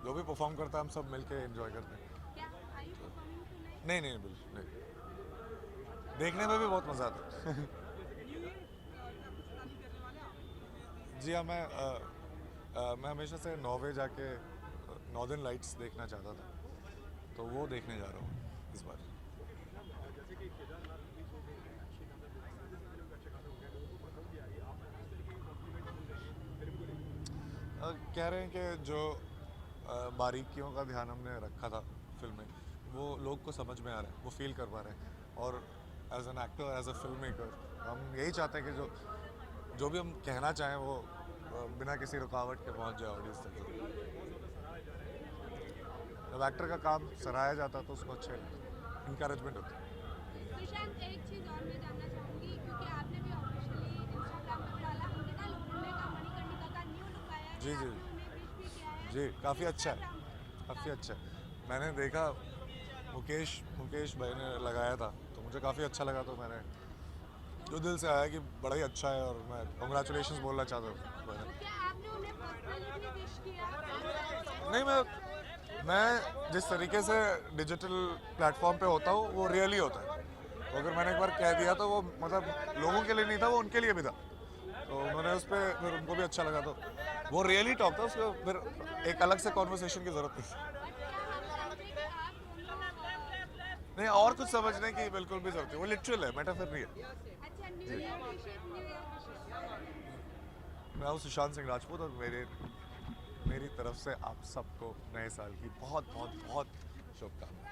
जो भी परफॉर्म करता है हम सब मिलके एंजॉय करते हैं. क्या आर यू परफॉर्मिंग टुनाइट? नहीं बिल्कुल नहीं. देखने में भी बहुत मज़ा आता है. जी हाँ, मैं हमेशा से नॉर्वे जाके नॉर्दर्न लाइट्स देखना चाहता था, तो वो देखने जा रहा हूँ इस बार. कह रहे हैं कि जो बारीकियों का ध्यान हमने रखा था फिल्म में, वो लोग को समझ में आ रहा है, वो फील कर पा रहे हैं. और as an actor, as a film maker, हम यही चाहते हैं कि जो भी हम कहना चाहें वो बिना किसी रुकावट के पहुंच जाए ऑडियंस तक. जब एक्टर का काम सराहा जाता है तो उसको अच्छे इंकरेजमेंट होता है. सुशांत, एक चीज़ और मैं जानना चाहूँगी, क्योंकि आपने भी ऑफिशियली इंस्टाग्राम पे डाला, अंकिता लोखंडे का मणिकर्णिका का न्यू लुक आया है. जी आपने उन्हें विश भी किया है. जी, काफ़ी अच्छा है, काफ़ी अच्छा है. मैंने देखा मुकेश भाई ने लगाया था, तो मुझे काफ़ी अच्छा लगा, तो मैंने जो दिल से आया कि बड़ा ही अच्छा है, और मैं कांग्रेचुलेशंस बोलना चाहता हूँ. तो क्या आपने उन्हें पर्सनली भी विश किया? नहीं, मैं जिस तरीके से डिजिटल प्लेटफॉर्म पे होता हूँ वो रियली होता है. तो अगर मैंने एक बार कह दिया तो वो मतलब लोगों के लिए नहीं था, वो उनके लिए भी था. तो उन्होंने उस पर फिर उनको भी अच्छा लगा, तो वो रियली टॉक था. उसको फिर एक अलग से कॉन्वर्सेशन की ज़रूरत थी. नहीं, और कुछ समझने की बिल्कुल भी ज़रूरत है. वो लिटरल है, मेटाफर नहीं है. अच्छा, न्यू ईयर विशेस. मैं हूँ सुशांत सिंह राजपूत, और मेरी तरफ से आप सबको नए साल की बहुत बहुत बहुत शुभकामनाएं.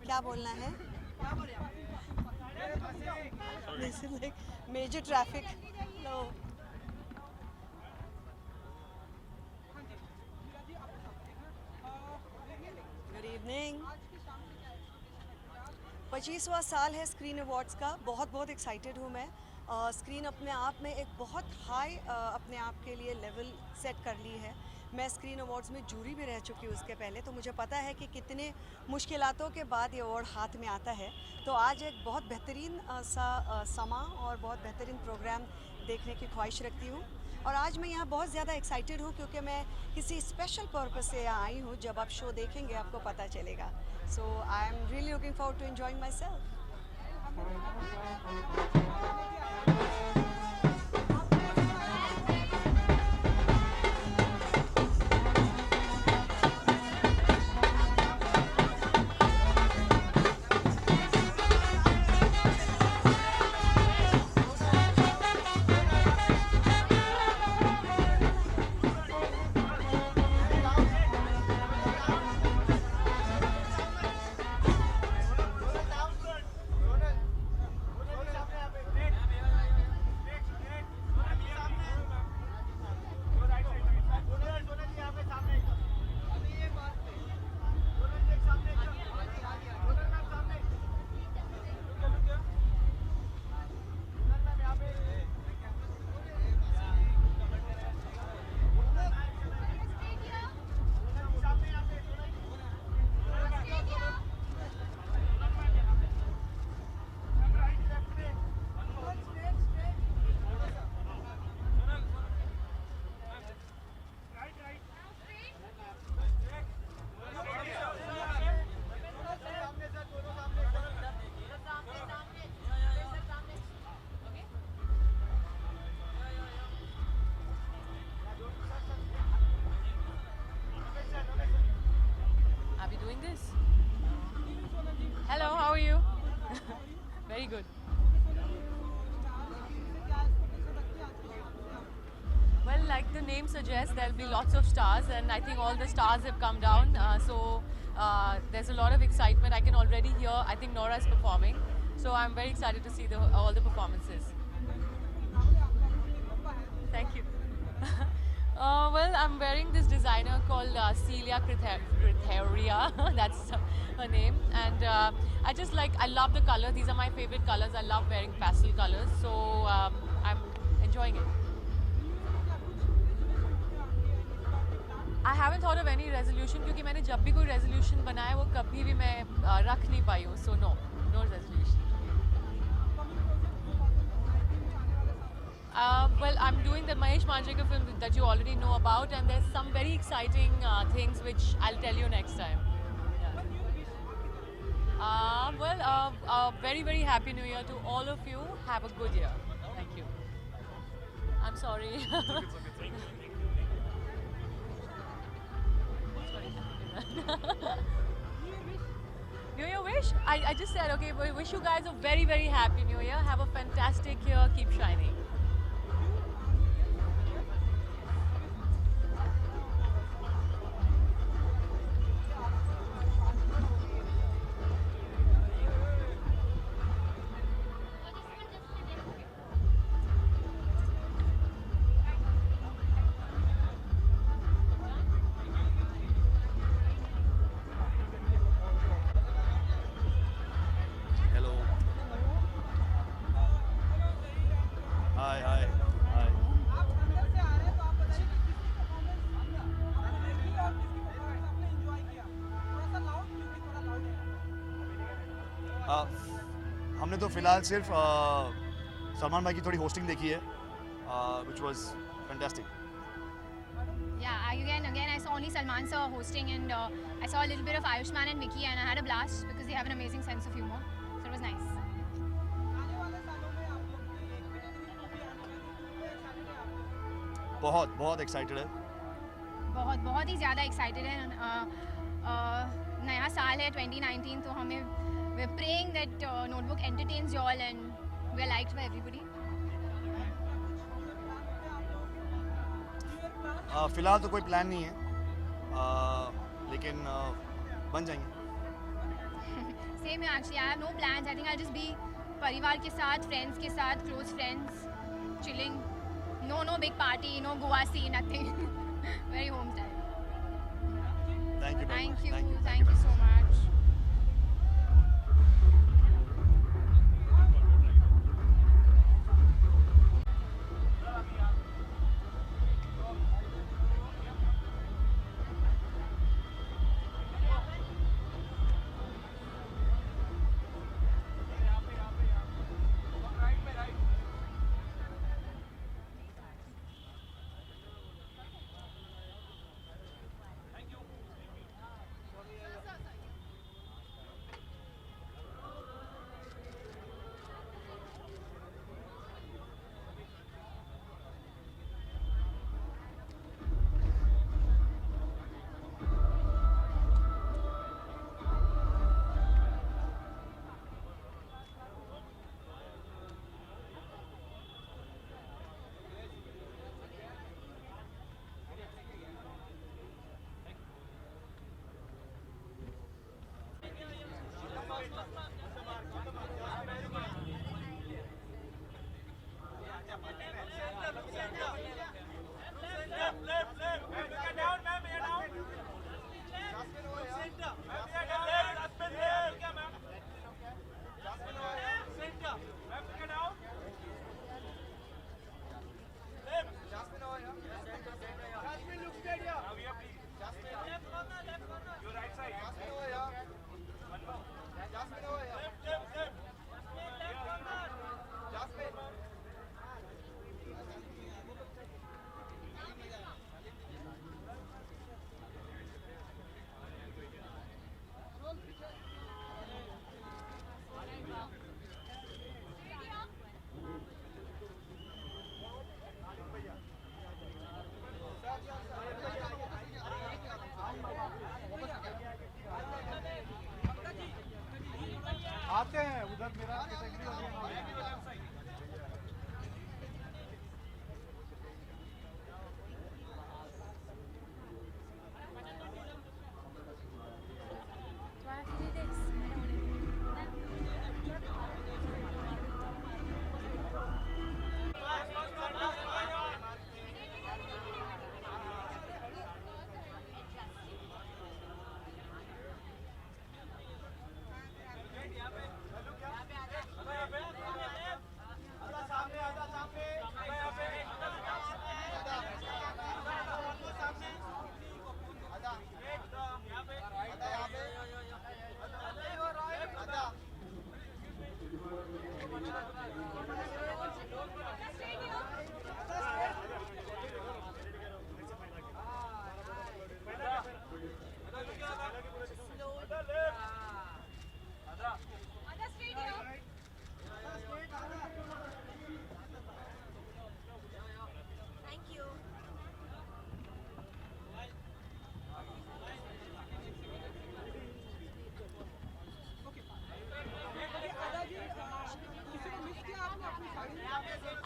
क्या बोलना है? This is like major traffic. No. Good evening. 25वां साल है स्क्रीन अवार्ड्स का. बहुत बहुत एक्साइटेड हूँ मैं. स्क्रीन अपने आप में एक बहुत हाई अपने आप के लिए लेवल सेट कर ली है. मैं स्क्रीन अवार्ड्स में जूरी भी रह चुकी हूँ उसके पहले, तो मुझे पता है कि कितने मुश्किलातों के बाद ये अवार्ड हाथ में आता है. तो आज एक बहुत बेहतरीन समा और बहुत बेहतरीन प्रोग्राम देखने की ख्वाहिश रखती हूँ. और आज मैं यहाँ बहुत ज़्यादा एक्साइटेड हूँ क्योंकि मैं किसी स्पेशल पर्पस से यहाँ आई हूँ. जब आप शो देखेंगे आपको पता चलेगा. So I am really looking forward to enjoying myself. doing this. Hello, how are you? Very good. Well, like the name suggests, there'll be lots of stars, and I think all the stars have come down. There's a lot of excitement. I can already hear. I think Nora's performing, so I'm very excited to see all the performances. Thank you. Well, I'm wearing this designer called Celia Criteria. That's her name, and I love the color. These are my favorite colors. I love wearing pastel colors, so I'm enjoying it. I haven't thought of any resolution क्योंकि मैंने जब भी कोई resolution बनाया वो कभी भी मैं रख नहीं पाई हूँ. So no resolution. Well, I'm doing the Mahesh Manjrekar film that you already know about, and there's some very exciting things which I'll tell you next time. Yeah. Very, very happy New Year to all of you. Have a good year. Thank you. I'm sorry. New Year wish? I just said, okay, we wish you guys a very, very happy New Year. Have a fantastic year. Keep shining. Hello. Hi. आप अंदर से आ रहे हैं तो आप बताइए कि किसकी परफॉर्मेंस आपने देखी और किसकी परफॉर्मेंस आपने एंजॉय किया. थोड़ा सा लाउड क्योंकि थोड़ा लाउड है. हमने तो फिलहाल सिर्फ सलमान भाई की थोड़ी होस्टिंग देखी है, which was fantastic. Yeah, again, I saw only Salman sir hosting, and I saw a little bit of Ayushmann and Vicky, and I had a blast because they have an amazing sense of humor. So it was nice. आने वाले सालों में आप लोग की एक बेहतरीन movie आने वाली है. एक्साइटेड है आप लोग? बहुत एक्साइटेड है. बहुत ही ज़्यादा एक्साइटेड है. नया साल है 2019, तो हमें we're praying that Notebook entertains you all and we're liked by everybody. फिलहाल तो कोई प्लान नहीं है, लेकिन बन जाएंगे. Same here actually. I have no plans. I think I'll just be परिवार के साथ, friends के साथ, close friends, chilling. No big party, no Goa scene, nothing. Very home style. Thank you. Thank you so much.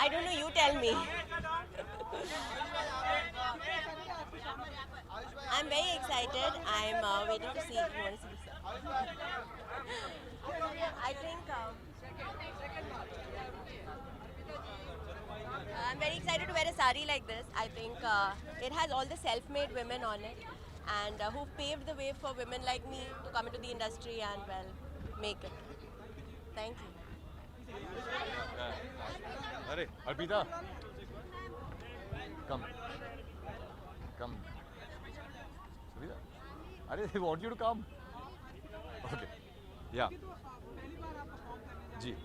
I don't know, you tell me. I'm very excited. I'm waiting to see if you want to see this. I think I'm very excited to wear a sari like this. I think it has all the self-made women on it and who paved the way for women like me to come into the industry and, well, make it. Thank you. अरे अर्पिता कम कम अरे they want you to come okay yeah जी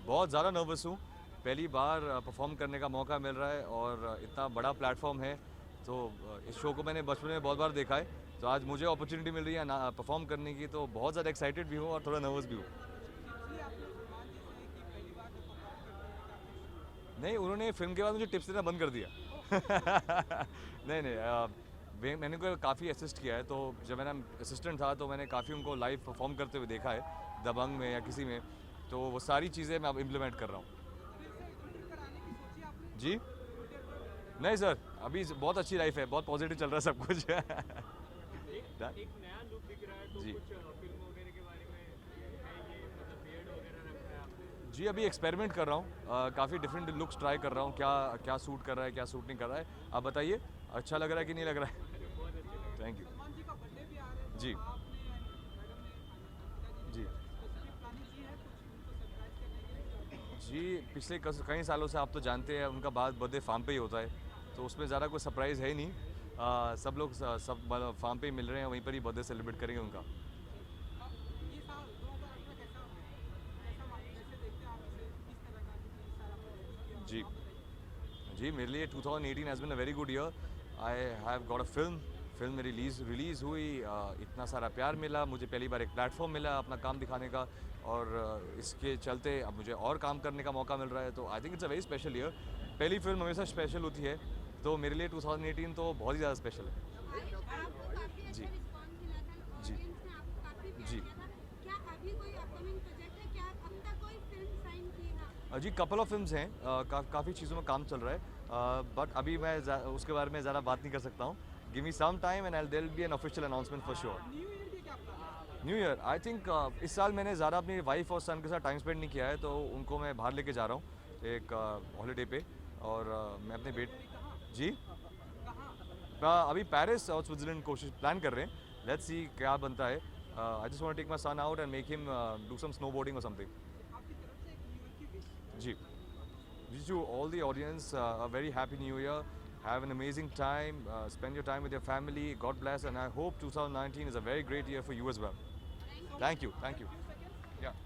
बहुत ज़्यादा nervous हूँ पहली बार perform करने का मौका मिल रहा है और इतना बड़ा प्लेटफॉर्म है तो इस शो को मैंने बचपन में बहुत बार देखा है तो आज मुझे अपॉर्चुनिटी मिल रही है ना परफॉर्म करने की तो बहुत ज़्यादा एक्साइटेड भी हूँ और थोड़ा नर्वस भी हूँ नहीं उन्होंने फिल्म के बाद मुझे टिप्स देना बंद कर दिया नहीं मैंने को काफ़ी असिस्ट किया है तो जब मैंने असिस्टेंट था तो मैंने काफ़ी उनको लाइव परफॉर्म करते हुए देखा है दबंग में या किसी में तो वो सारी चीज़ें मैं अब इम्प्लीमेंट कर रहा हूँ जी नहीं सर अभी बहुत अच्छी लाइफ है बहुत पॉजिटिव चल रहा है सब कुछ एक नया लुक दिख रहा है तो जी कुछ फिल्म वगैरह के बारे में बियर्ड वगैरह रख रहा है आपने जी अभी एक्सपेरिमेंट कर रहा हूँ काफ़ी डिफरेंट लुक्स ट्राई कर रहा हूँ क्या सूट कर रहा है क्या सूट नहीं कर रहा है आप बताइए अच्छा लग रहा है कि नहीं लग रहा है थैंक यू जी जी जी पिछले कई सालों से आप तो जानते हैं उनका बर्थडे फार्म पे ही होता है तो उसमें ज़्यादा कोई सरप्राइज़ है ही नहीं सब लोग सब फार्म पे ही मिल रहे हैं वहीं पर ही बर्थडे सेलिब्रेट करेंगे उनका जी जी मेरे लिए 2018 has been a very good year I have got a film मेरी रिलीज़ हुई इतना सारा प्यार मिला मुझे पहली बार एक प्लेटफॉर्म मिला अपना काम दिखाने का और इसके चलते अब मुझे और काम करने का मौका मिल रहा है तो I think it's a very special year पहली फिल्म हमेशा स्पेशल होती है तो मेरे लिए 2018 तो बहुत ही ज़्यादा स्पेशल है जी जी जी जी कपल ऑफ फिल्म्स हैं काफ़ी चीज़ों में काम चल रहा है बट अभी मैं उसके बारे में ज़्यादा बात नहीं कर सकता हूँ give me some time and there will be an official announcement for sure new year I think इस साल मैंने ज़्यादा अपनी वाइफ और सन के साथ टाइम स्पेंड नहीं किया है तो उनको मैं बाहर लेके जा रहा हूँ एक हॉलीडे पे और मैं अपने जी अभी पेरिस और स्विट्ज़रलैंड कोशिश प्लान कर रहे हैं लेट्स सी क्या बनता है I just want to take my son out and make him do some snowboarding और समथिंग जी to all the audience a very happy new year have an amazing time spend your time with your family god bless and I hope 2019 is a very great year for you as well thank you yeah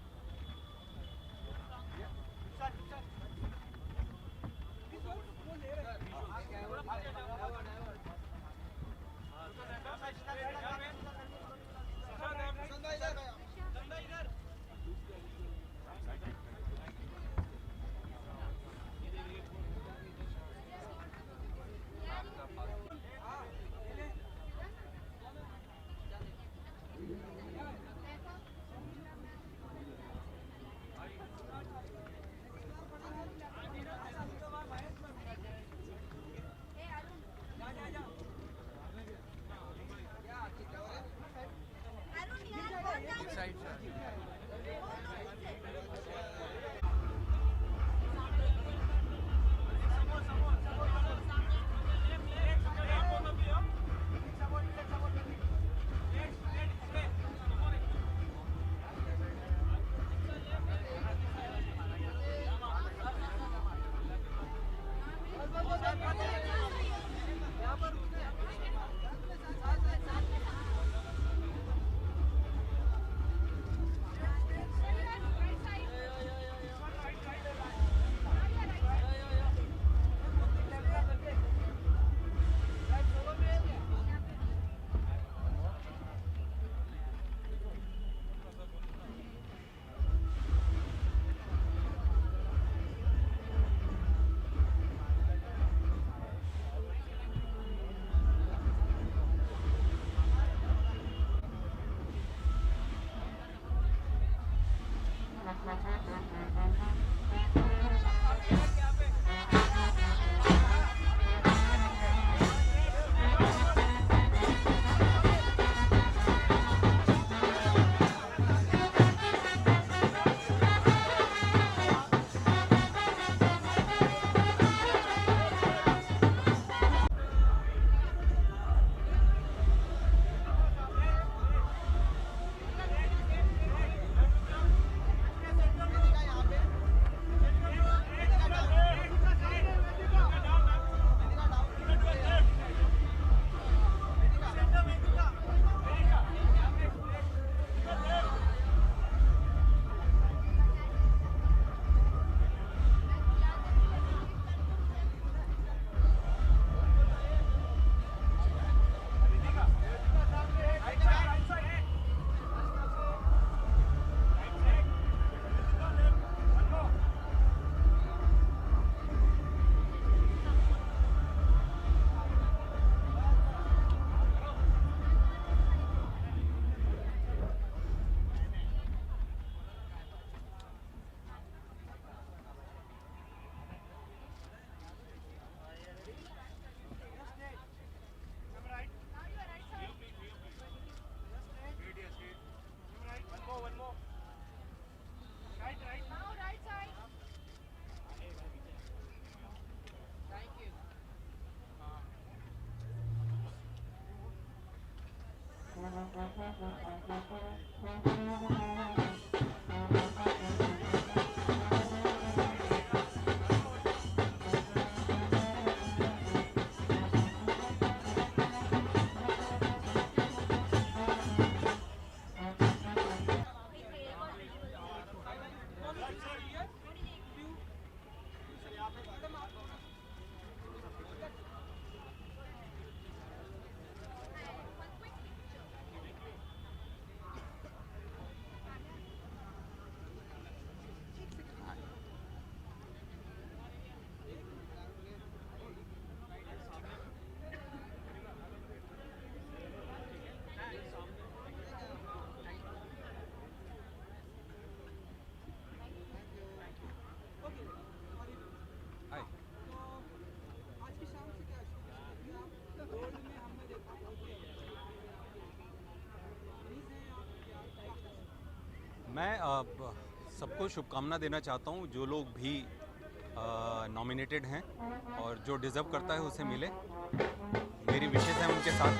मैं सबको शुभकामना देना चाहता हूँ जो लोग भी nominated हैं और जो डिज़र्व करता है उसे मिले। मेरी विशेष है उनके साथ।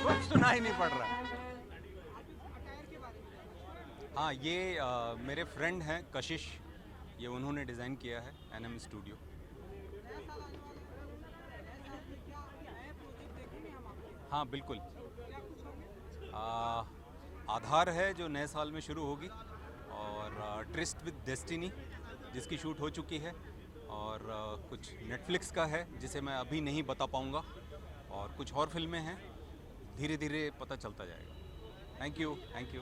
कुछ सुना ही नहीं पड़ रहा। हाँ, ये मेरे फ्रेंड हैं कशिश, ये उन्होंने डिज़ाइन किया है एनएम स्टूडियो। हाँ बिल्कुल, आधार है जो नए साल में शुरू होगी, और ट्रिस्ट विद डेस्टिनी जिसकी शूट हो चुकी है, और कुछ नेटफ्लिक्स का है जिसे मैं अभी नहीं बता पाऊँगा, और कुछ और फिल्में हैं, धीरे धीरे पता चलता जाएगा। Thank you, thank you.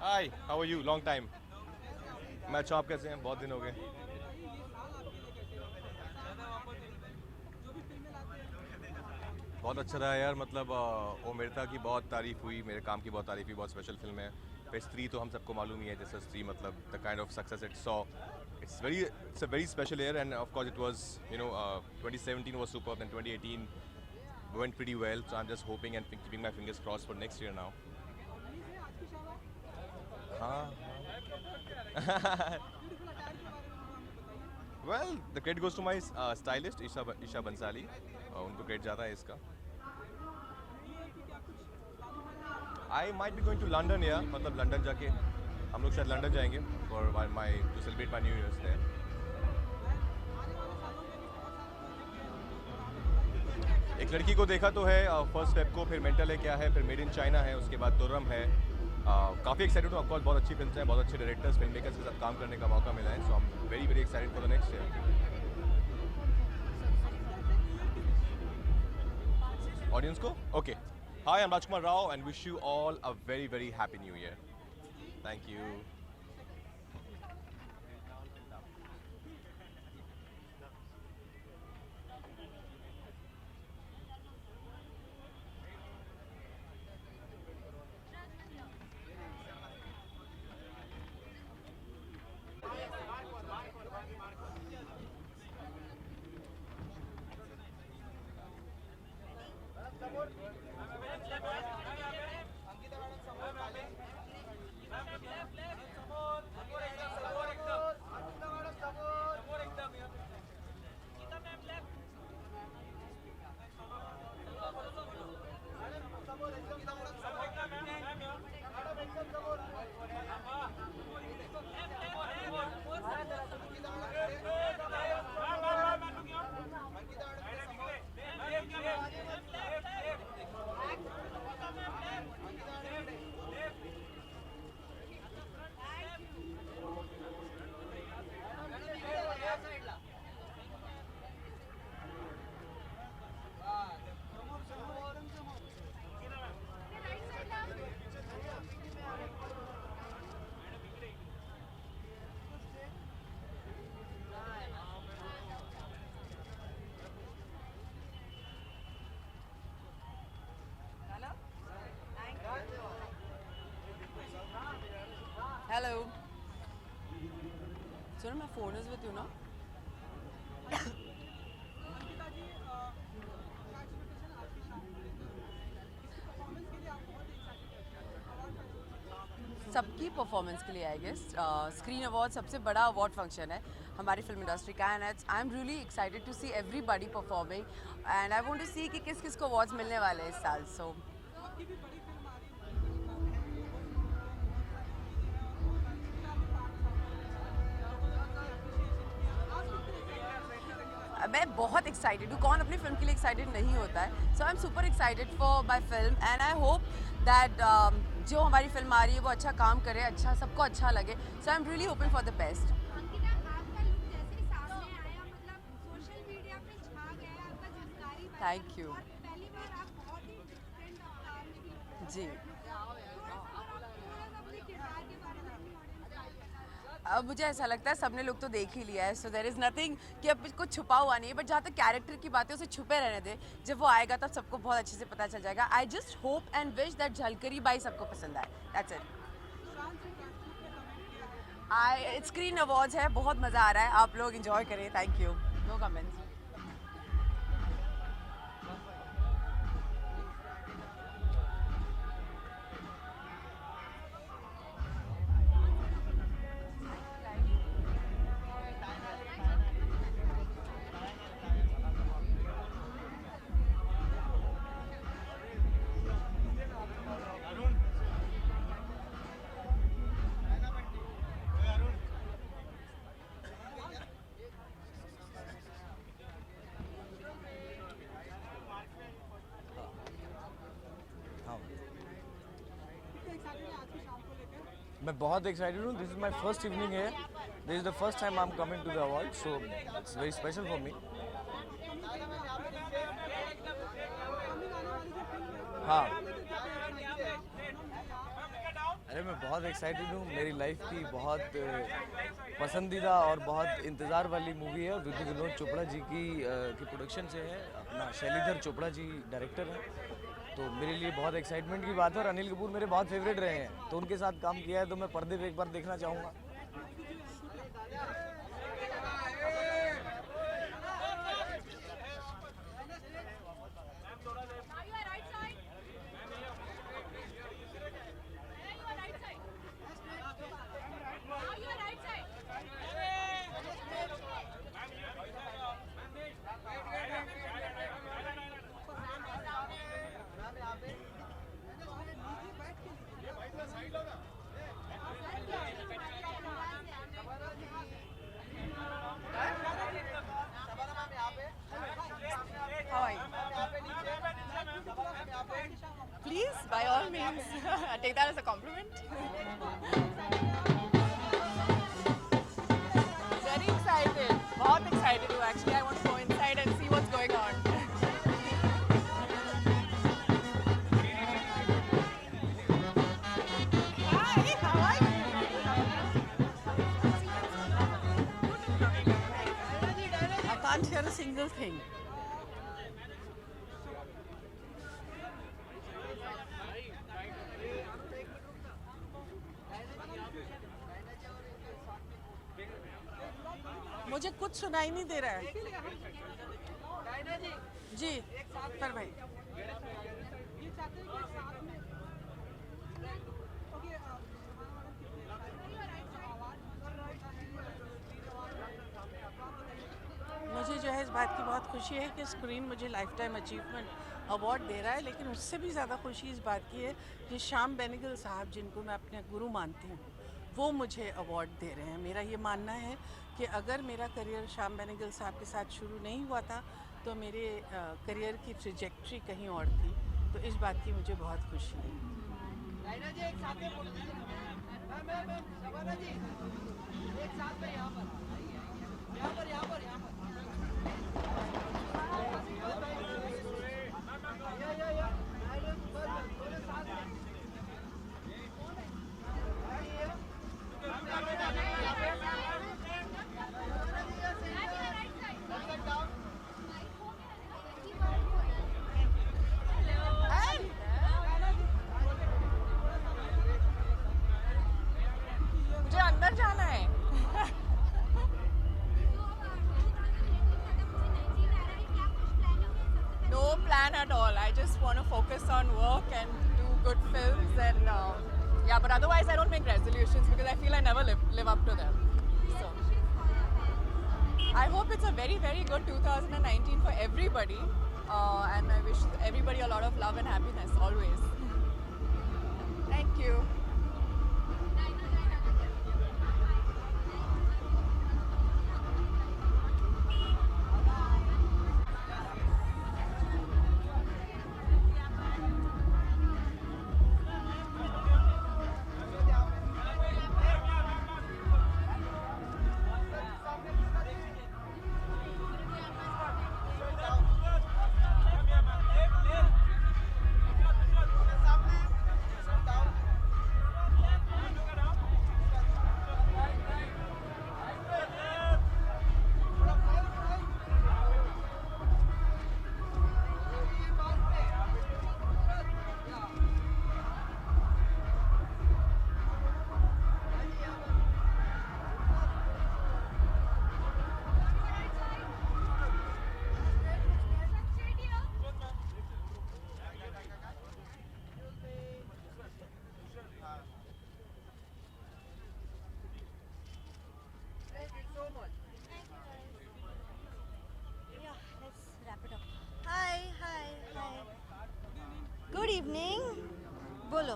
Hi, how are you? Long time. मैं अच्छा, आप कैसे हैं? बहुत दिन हो गए। बहुत अच्छा रहा यार, मतलब ओ मेरता की बहुत तारीफ हुई, मेरे काम की बहुत तारीफ हुई, बहुत स्पेशल फिल्म है। फिर स्त्री तो हम सबको मालूम ही है, जैसे स्त्री मतलब the kind of success it saw, it's a very special year, and of course it was 2017 was superb, and 2018 went pretty well, so I'm just hoping and keeping my fingers crossed for next year now. हाँ। Well, the credit goes to my stylist Isha Bansali, उनको credit जाता है इसका। I might be going to London, yeah, मतलब London जाके हम लोग शायद लंदन जाएंगे for to celebrate my New Year's there. एक लड़की को देखा तो है फर्स्ट स्टेप को, फिर मेंटल है क्या है, फिर मेड इन चाइना है, उसके बाद तुर्रम है। काफ़ी एक्साइटेड हूँ, ऑफकोर्स बहुत अच्छी फिल्म है, बहुत अच्छे डायरेक्टर्स, फिल्म मेकर्स के साथ काम करने का मौका मिला है, so I am very very excited for the next year. Audience को okay, hi, I am Rajkummar Rao and wish you all a very very happy new year. Thank you. Arun, my phone is with you now. सबकी performance के लिए I guess screen award सबसे बड़ा award function है हमारी film industry का and I am really excited to see everybody performing and I want to see कि किस किस को अवार्ड्स मिलने वाले हैं इस साल सो मैं बहुत एक्साइटेड हूँ कौन अपनी फिल्म के लिए एक्साइटेड नहीं होता है so I am super excited for my film and I hope that जो हमारी फिल्म आ रही है वो अच्छा काम करे अच्छा सबको अच्छा लगे so I am really hoping for the best thank you जी अब मुझे ऐसा लगता है सबने लोग तो देख ही लिया है सो देयर इज़ नथिंग कि अब कुछ छुपा हुआ नहीं है बट जहाँ तक कैरेक्टर की बात है उसे छुपे रहने दे जब वो आएगा तब सबको बहुत अच्छे से पता चल जाएगा I just hope and wish that Jhalkari by सबको पसंद आए दैट्स इट स्क्रीन अवार्ड्स है बहुत मज़ा आ रहा है आप लोग इंजॉय करें थैंक यू नो कमेंट्स मैं बहुत एक्साइटेड हूँ this is my first evening है this is the first time I am coming to the award so it's very special for me हाँ अरे मैं बहुत एक्साइटेड हूँ मेरी लाइफ की बहुत पसंदीदा और बहुत इंतज़ार वाली मूवी है विद्यु विनोद चोपड़ा जी की प्रोडक्शन से है अपना शैलीधर चोपड़ा जी डायरेक्टर हैं तो मेरे लिए बहुत एक्साइटमेंट की बात है और अनिल कपूर मेरे बहुत फेवरेट रहे हैं तो उनके साथ काम किया है तो मैं पर्दे पे एक बार देखना चाहूँगा Please, by all means, take that as a compliment. Very excited. बहुत excited हूँ actually. I want to go inside and see what's going on. Hi, how are you? I can't hear a single thing. मुझे कुछ सुनाई नहीं दे रहा है जी पर भाई मुझे जो है इस बात की बहुत खुशी है कि स्क्रीन मुझे लाइफ टाइम अचीवमेंट अवार्ड दे रहा है लेकिन उससे भी ज़्यादा खुशी इस बात की है कि श्याम बेनेगल साहब जिनको मैं अपने गुरु मानती हूँ वो मुझे अवार्ड दे रहे हैं मेरा ये मानना है कि अगर मेरा करियर श्याम बेनेगल साहब के साथ शुरू नहीं हुआ था तो मेरे करियर की ट्रैजेक्टरी कहीं और थी तो इस बात की मुझे बहुत खुशी है मुझे अंदर जाना है plan at all. I just want to focus on work and do good films and yeah, but otherwise I don't make resolutions because I feel I never live up to them. So I hope it's a very, very good 2019 for everybody and I wish everybody a lot of love and happiness always. Thank you. Good evening. बोलो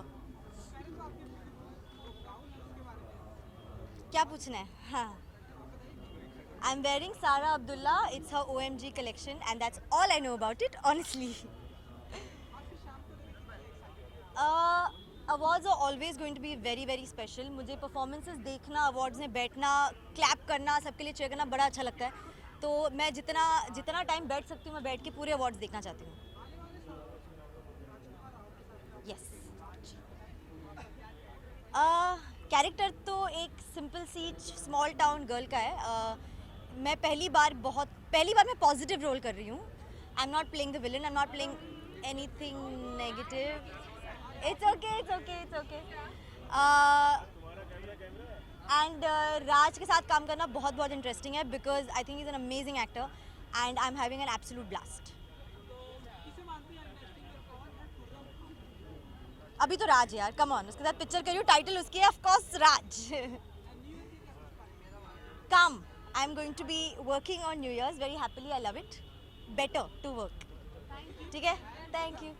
क्या पूछना है? हाँ, I am wearing सारा Abdullah. It's her OMG collection and that's all I know about it honestly. Awards are always going to be very very special. मुझे performances देखना, awards में बैठना, clap करना, सबके लिए cheer करना बड़ा अच्छा लगता है. तो मैं जितना टाइम बैठ सकती हूँ मैं बैठ के पूरे अवार्ड्स देखना चाहती हूँ. यस. कैरेक्टर तो एक simple C small town girl का है. मैं पहली बार मैं पॉजिटिव रोल कर रही हूँ. I am not playing the villain, I am not playing anything negative. It's okay. And Raj के साथ काम करना बहुत बहुत इंटरेस्टिंग है because I think is an amazing actor and I am having an absolute blast. अभी तो राज यार, कम ऑन. उसके साथ पिक्चर करियो, टाइटल उसकी है of course Raj. Come, I am going to be working on new years very happily. I love it. Better to work. ठीक है, थैंक यू.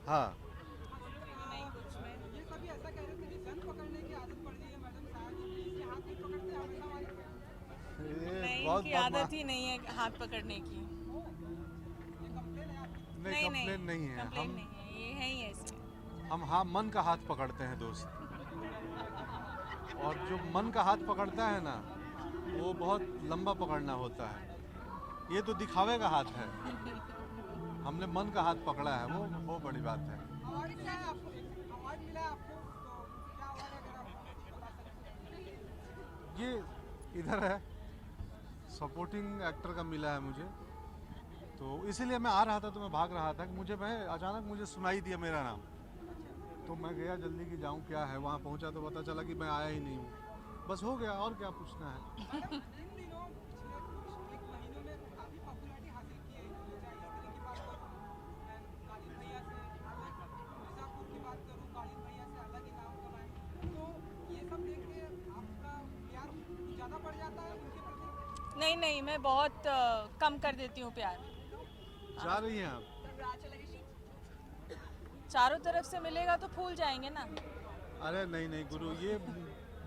हाँ. ये सभी ऐसा कह रहे थे कि गन पकड़ने की आदत पड़ गई है मैडम साहब की, इसलिए हाथ नहीं पकड़ते हमेशा हमारे. नहीं, इनकी आदत ही नहीं है हाथ पकड़ने की. नहीं, कंप्लेन नहीं है. कंप्लेन नहीं है, ये है ही ऐसे. हम हाँ मन का हाथ पकड़ते हैं दोस्त. और जो मन का हाथ पकड़ता है ना वो बहुत लंबा पकड़ना होता है. ये तो दिखावे का हाथ है. हमने मन का हाथ पकड़ा है, वो बड़ी बात है. अवार्ड क्या है आपको? अवार्ड मिला है आपको, तो क्या अवार्ड है अगर आप बता सकते हैं? इधर है, सपोर्टिंग एक्टर का मिला है मुझे, तो इसीलिए मैं आ रहा था तो मैं भाग रहा था कि अचानक मुझे सुनाई दिया मेरा नाम, तो मैं गया जल्दी कि जाऊं क्या है, वहाँ पहुँचा तो पता चला कि मैं आया ही नहीं हूँ, बस हो गया, और क्या पूछना है। नहीं नहीं, मैं बहुत कम कर देती हूँ प्यार। जा रही हैं आप? चारों तरफ से मिलेगा तो फूल जाएंगे ना। अरे नहीं नहीं गुरु, ये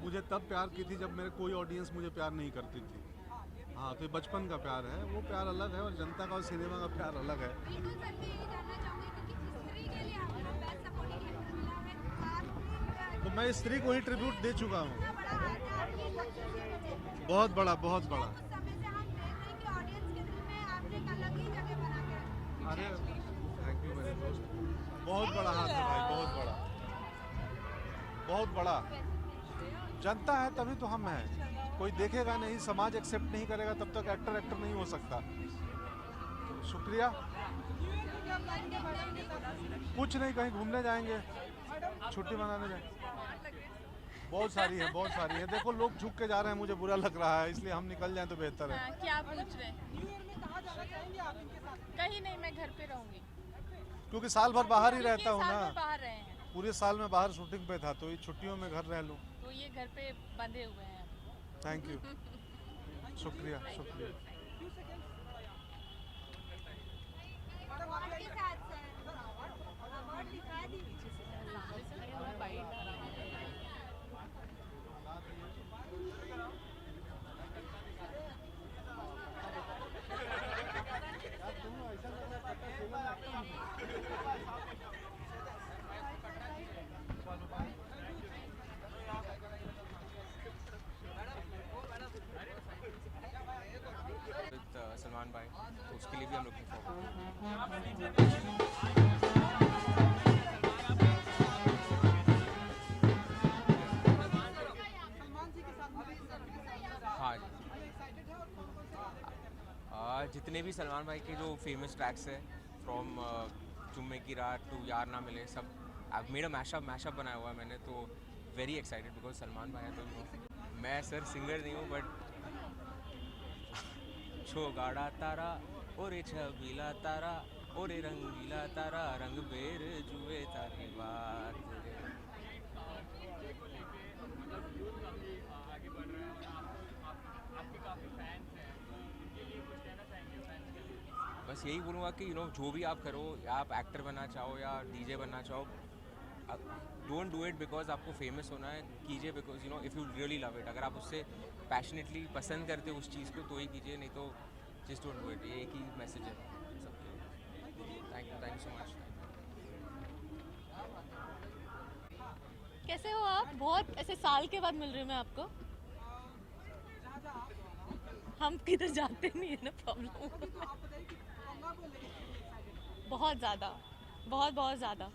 मुझे तब प्यार की थी जब मेरे कोई ऑडियंस मुझे प्यार नहीं करती थी। हाँ, तो ये बचपन का प्यार है, वो प्यार अलग है, और जनता का और सिनेमा का प्यार अलग है। तो मैं स्त्री को ही ट्रिब्यूट दे चुका हूँ, बहुत बड़ा, बहुत बड़ा। अरे थैंक यू मेरे दोस्त, बहुत बड़ा हाथ है भाई, बहुत बड़ा, बहुत बड़ा। जनता है तभी तो हम हैं, कोई देखेगा नहीं, समाज एक्सेप्ट नहीं करेगा तब तक एक्टर नहीं हो सकता। शुक्रिया। कुछ नहीं, कहीं घूमने जाएंगे, छुट्टी मनाने जाएंगे। बहुत सारी है, बहुत सारी है। देखो लोग झुक के जा रहे हैं, मुझे बुरा लग रहा है, इसलिए हम निकल जाएं तो बेहतर है। क्या पूछ रहे हैं? कहीं नहीं, मैं घर पे रहूंगी, क्योंकि साल भर बाहर ही रहता हूँ ना, बाहर रहे हैं, पूरे साल में बाहर शूटिंग पे था, तो ये छुट्टियों में घर रह लूँ। तो ये घर पे बंधे हुए हैं। थैंक यू, शुक्रिया शुक्रिया। सलमान भाई, तो उसके लिए भी हम लुकिंग हाँ, जितने भी सलमान भाई के जो फेमस ट्रैक्स है, फ्रॉम जुम्मे की रात टू यार ना मिले, सब आई मेड अ मैशअप बनाया हुआ है मैंने, तो वेरी एक्साइटेड बिकॉज सलमान भाई है। तो मैं सर सिंगर नहीं हूँ, बट छो गाड़ा तारा ओरे छबीला तारा ओरे रंगीला तारा रंग बेर जुए तारी बात। बस यही बोलूँगा कि जो भी आप करो, या आप एक्टर बनना चाहो या डीजे बनना चाहो, डोंट डू इट बिकॉज आपको फेमस होना है, कीजिए because if you really love it. अगर आप उससे पैशनेटली पसंद करते हो उस चीज़ को तो ही कीजिए, नहीं तो जस्ट डोंट डू इट। ये एक ही मैसेज है सबके। Thank you so much. कैसे हो आप? बहुत ऐसे साल के बाद मिल रही हूँ मैं आपको। हम किधर जाते नहीं है ना, प्रॉब्लम। बहुत ज़्यादा, बहुत ज़्यादा।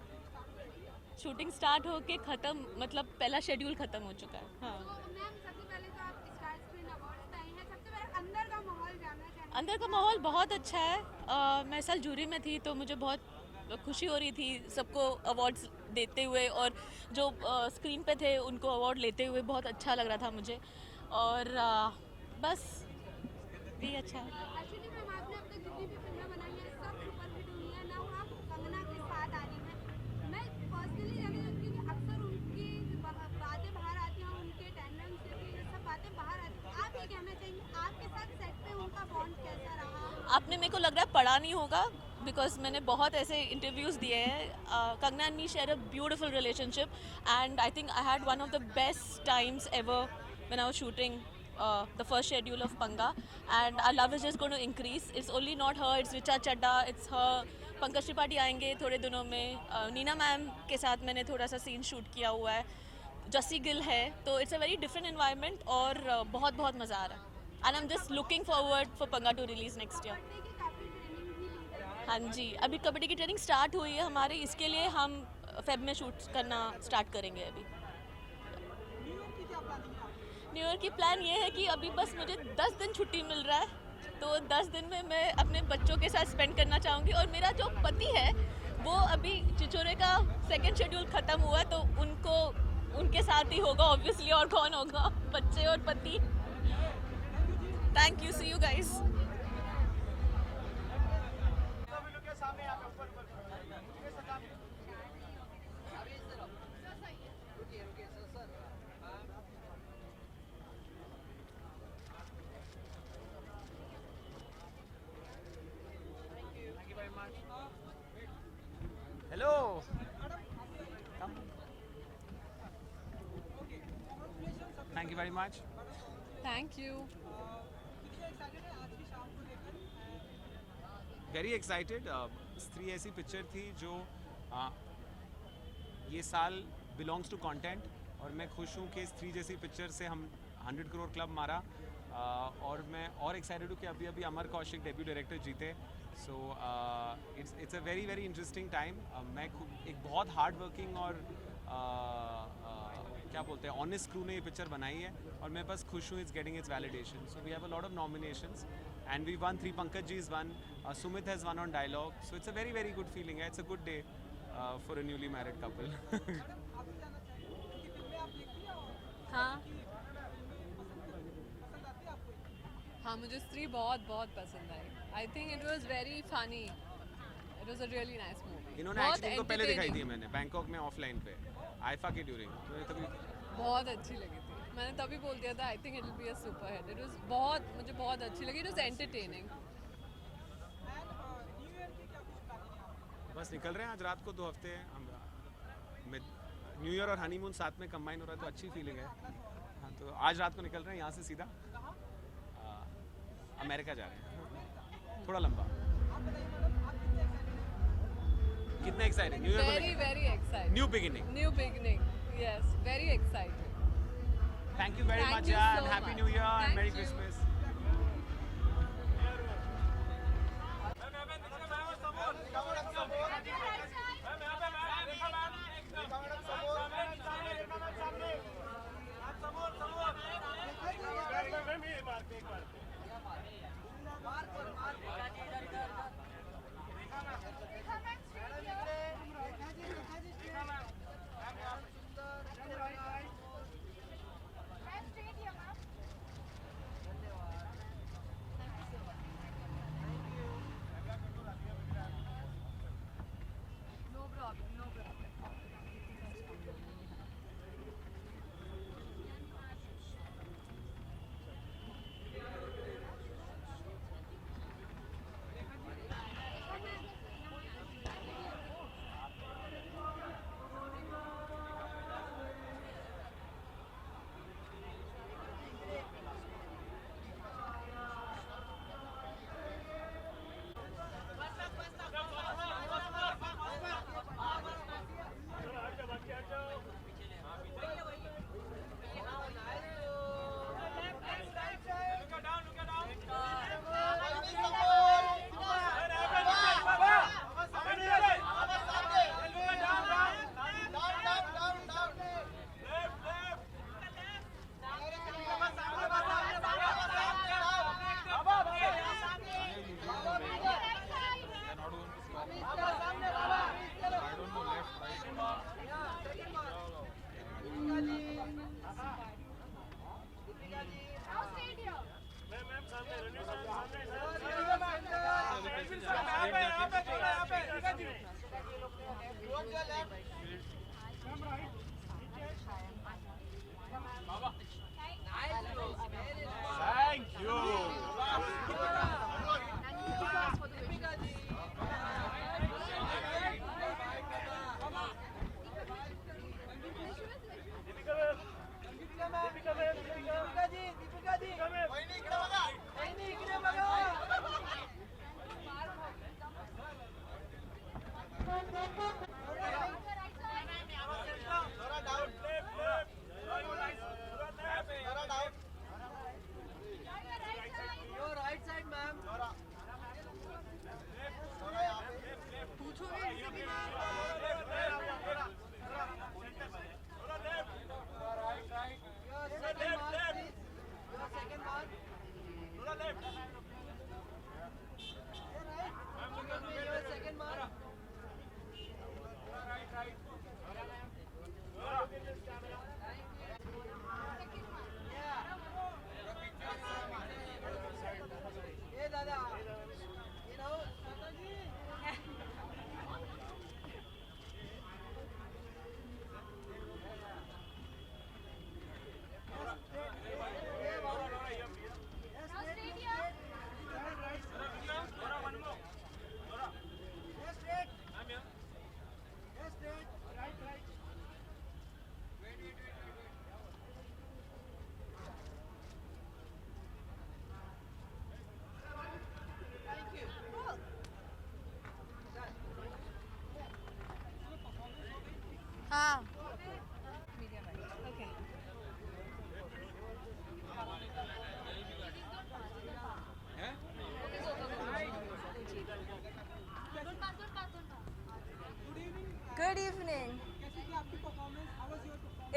शूटिंग स्टार्ट होके ख़त्म, मतलब पहला शेड्यूल ख़त्म हो चुका है। हाँ, अंदर का माहौल बहुत अच्छा है। मैं साल जूरी में थी तो मुझे बहुत खुशी हो रही थी सबको अवार्ड्स देते हुए, और जो स्क्रीन पे थे उनको अवार्ड लेते हुए बहुत अच्छा लग रहा था मुझे, और बस भी अच्छा है। आपने, मेरे को लग रहा है पढ़ा नहीं होगा, बिकॉज मैंने बहुत ऐसे इंटरव्यूज़ दिए हैं। Kangana and me share a beautiful relationship, and I think I had one of the best times ever when I was shooting the first schedule of Panga, and our love is just going to increase. It's only not her, it's Richa Chadda, it's her. Pankaj Tripathi आएंगे थोड़े दिनों में। Neena ma'am के साथ मैंने थोड़ा सा scene shoot किया हुआ है। जस्सी गिल है, तो it's a very different environment, और बहुत मज़ा आ रहा है। And I am just looking forward for पंगा टू रिलीज़ नेक्स्ट ईयर। हाँ जी, अभी कबड्डी की ट्रेनिंग स्टार्ट हुई है हमारी, इसके लिए हम फेब में शूट करना स्टार्ट करेंगे अभी। न्यू ईयर की प्लान ये है कि अभी बस मुझे 10 दिन छुट्टी मिल रहा है, तो 10 दिन में मैं अपने बच्चों के साथ स्पेंड करना चाहूँगी। और मेरा जो पति है वो अभी चिचोरे का सेकंड शेड्यूल ख़त्म हुआ, तो उनके साथ ही होगा ऑब्वियसली, और कौन होगा, बच्चे और पति। Thank you, see you guys. Hello. Thank you very much. Thank you. Very excited. Stree ऐसी पिक्चर थी जो ये साल बिलोंग्स टू कंटेंट, और मैं खुश हूँ कि स्त्री जैसी पिक्चर से हम 100 करोड़ क्लब मारा। और मैं और एक्साइटेड हूँ कि अभी अभी अमर कौशिक डेब्यू डायरेक्टर जीते। सो it's a very very interesting time. मैं एक बहुत हार्ड वर्किंग और क्या बोलते हैं ऑनेस्ट क्रू ने ये पिक्चर बनाई है, और मैं बस खुश हूँ it's getting its validation. So we have a lot of nominations and we won 3 Pankaj ji is won, Sumit has won on dialogue. So it's a very very good feeling है। It's a good day for a newly married couple. हाँ हाँ, मुझे स्त्री बहुत बहुत पसंद आई। I think it was very funny, it was a really nice movie. इन्होंने actually इनको पहले दिखाई थी मैंने बैंकॉक में ऑफलाइन पे आईफा के ड्यूरिंग, तो तभी बहुत अच्छी लगी थी। मैंने तभी बोल दिया था आई think it will be a super hit. It was मुझे बहुत अच्छी लगी। It was entertaining. बस निकल रहे हैं आज रात को 2 हफ्ते में न्यू ईयर और हनीमून साथ में कंबाइन हो रहा है, तो अच्छी फीलिंग है। हाँ, तो आज रात को निकल रहे हैं यहाँ से सीधा अमेरिका जा रहे हैं, थोड़ा लंबा। कितना exciting new year, very very excited, new beginning, yes, very excited. Thank you very much and happy new year and मेरी Christmas.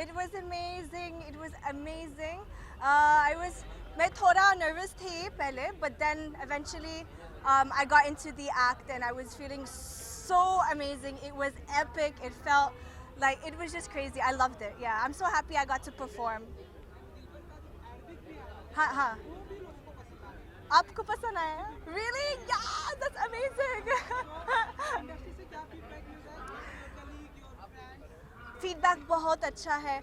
It was amazing. It was amazing. मैं थोड़ा nervous थी पहले, but then eventually I got into the act and I was feeling so amazing. It was epic. It felt like it was just crazy. I loved it. Yeah, I'm so happy I got to perform. हाँ. आपको पसंद आया? Really? Yeah, that's amazing. Feedback बहुत अच्छा है.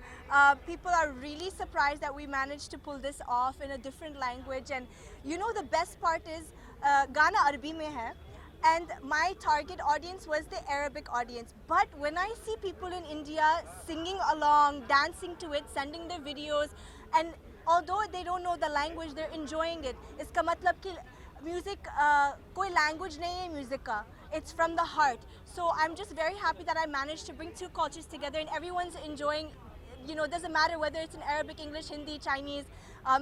People are really surprised that we managed to pull this off in a different language, and you know the best part is गाना अरबी में है, and my target audience was the Arabic audience. But when I see people in India singing along, dancing to it, sending their videos, and although they don't know the language, they're enjoying it. इसका मतलब कि music कोई language नहीं है music का. It's from the heart. So I'm just very happy that I managed to bring two cultures together and everyone's enjoying. You know, it doesn't matter whether it's in Arabic, English, Hindi, Chinese.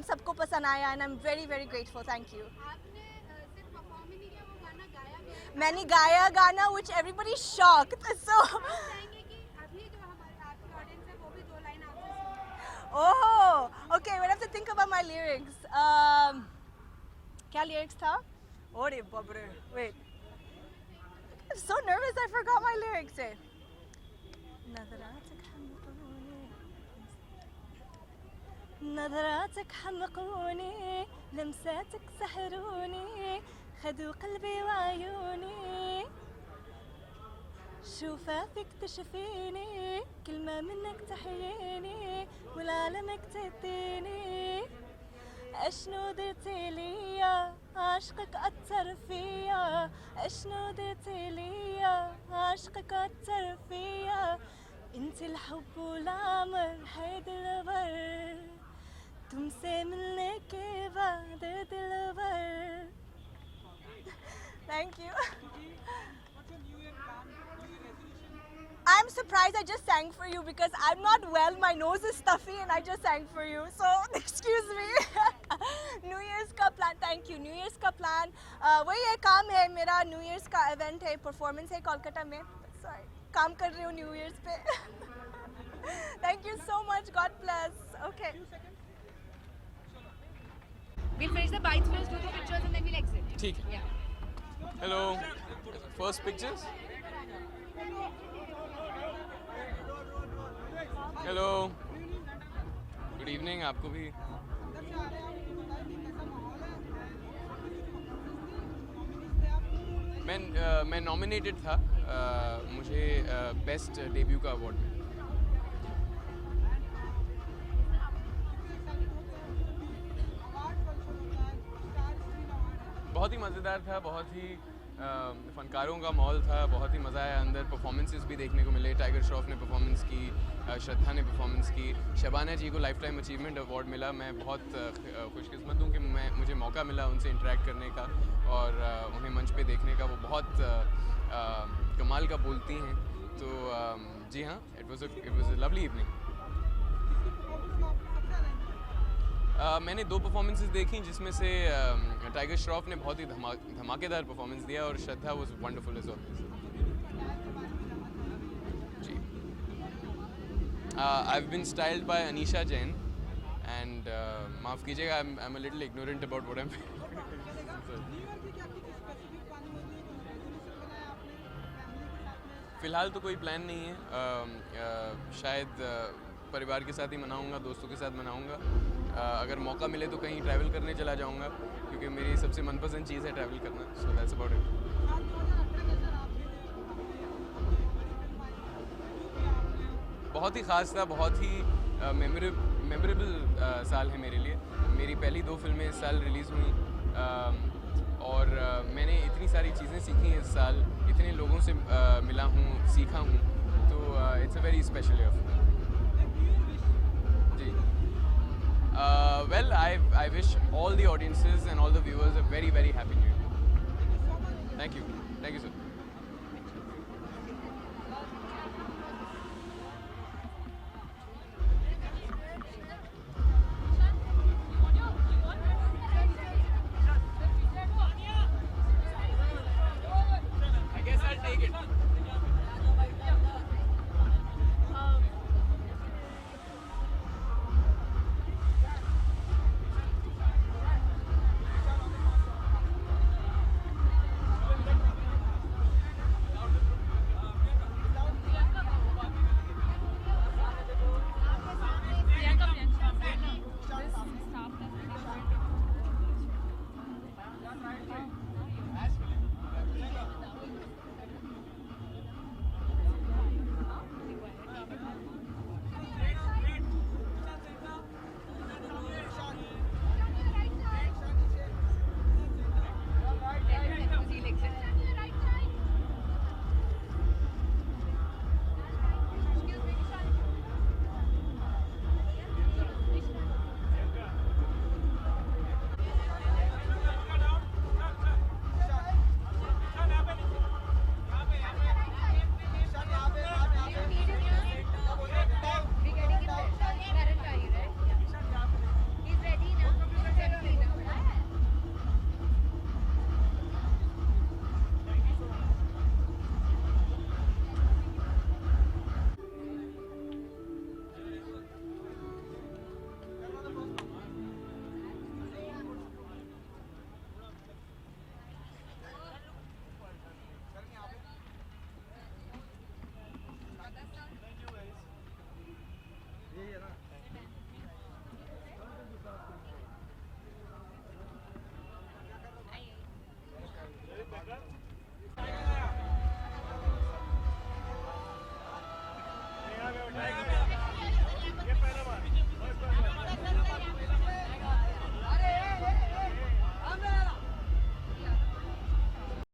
सबको पसंद आया, and I'm very, very grateful. Thank you. मैंने गाया गाना, which everybody's shocked. So. Oh, okay. We'll have to think about my lyrics. क्या lyrics था? अरे बाप रे. Wait. I'm so nervous. I forgot my lyrics. نظراتك حمقوني لمساتك سحروني خذوا قلبي وعيوني شوفاتك تشفيني كلمة منك تحييني والعالمك تديني اشنو درتي ليا عاشقك أثر فيا اشنو درتي ليا عاشقك أثر فيا انت الحب والعمر هيدا الغبر तुमसे मिलने के बाद दिलबर. Thank you. I'm surprised I just sang for you because I'm not well, my nose is stuffy and I just sang for you. So, excuse me. New Year's का plan, thank you. New Year's का plan, वही है काम है मेरा New Year's का event है, performance है कोलकाता में. Sorry, काम कर रही हूँ New Year's पे. Thank you so much. God bless. Okay. We'll finish the bites first, do the pictures and then we'll exit. ठीक है. Yeah. Hello. First pictures. Hello. Good evening. आपको भी. मैं nominated था. मुझे best debut का award मिला. बहुत ही मज़ेदार था, बहुत ही फ़नकारों का माहौल था, बहुत ही मज़ा आया. अंदर परफॉर्मेंसेस भी देखने को मिले. टाइगर श्रॉफ ने परफॉर्मेंस की, श्रद्धा ने परफॉर्मेंस की, शबाना जी को लाइफ टाइम अचीवमेंट अवार्ड मिला. मैं बहुत खुशकिस्मत हूँ कि मुझे मौका मिला उनसे इंटरेक्ट करने का और उन्हें मंच पे देखने का. वो बहुत कमाल का बोलती हैं. तो जी हाँ, it was a lovely evening. मैंने 2 परफॉर्मेंसेस देखी जिसमें से टाइगर श्रॉफ ने बहुत ही धमाकेदार परफॉर्मेंस दिया और Shraddha was wonderful as always. जी. I have been styled by Anisha Jain and माफ़ कीजिएगा, I am a little ignorant about what I am. फ़िलहाल तो कोई प्लान नहीं है. शायद परिवार के साथ ही मनाऊंगा, दोस्तों के साथ मनाऊंगा. अगर मौका मिले तो कहीं ट्रैवल करने चला जाऊंगा क्योंकि मेरी सबसे मनपसंद चीज़ है ट्रैवल करना. So that's about it. बहुत ही ख़ास था, बहुत ही मेमोरेबल साल है मेरे लिए. मेरी पहली 2 फिल्में इस साल रिलीज़ हुई और मैंने इतनी सारी चीज़ें सीखी हैं इस साल. इतने लोगों से मिला हूँ, सीखा हूँ. तो it's a very special year. Well, I wish all the audiences and all the viewers a very, very happy New Year. Thank you. Thank you, sir.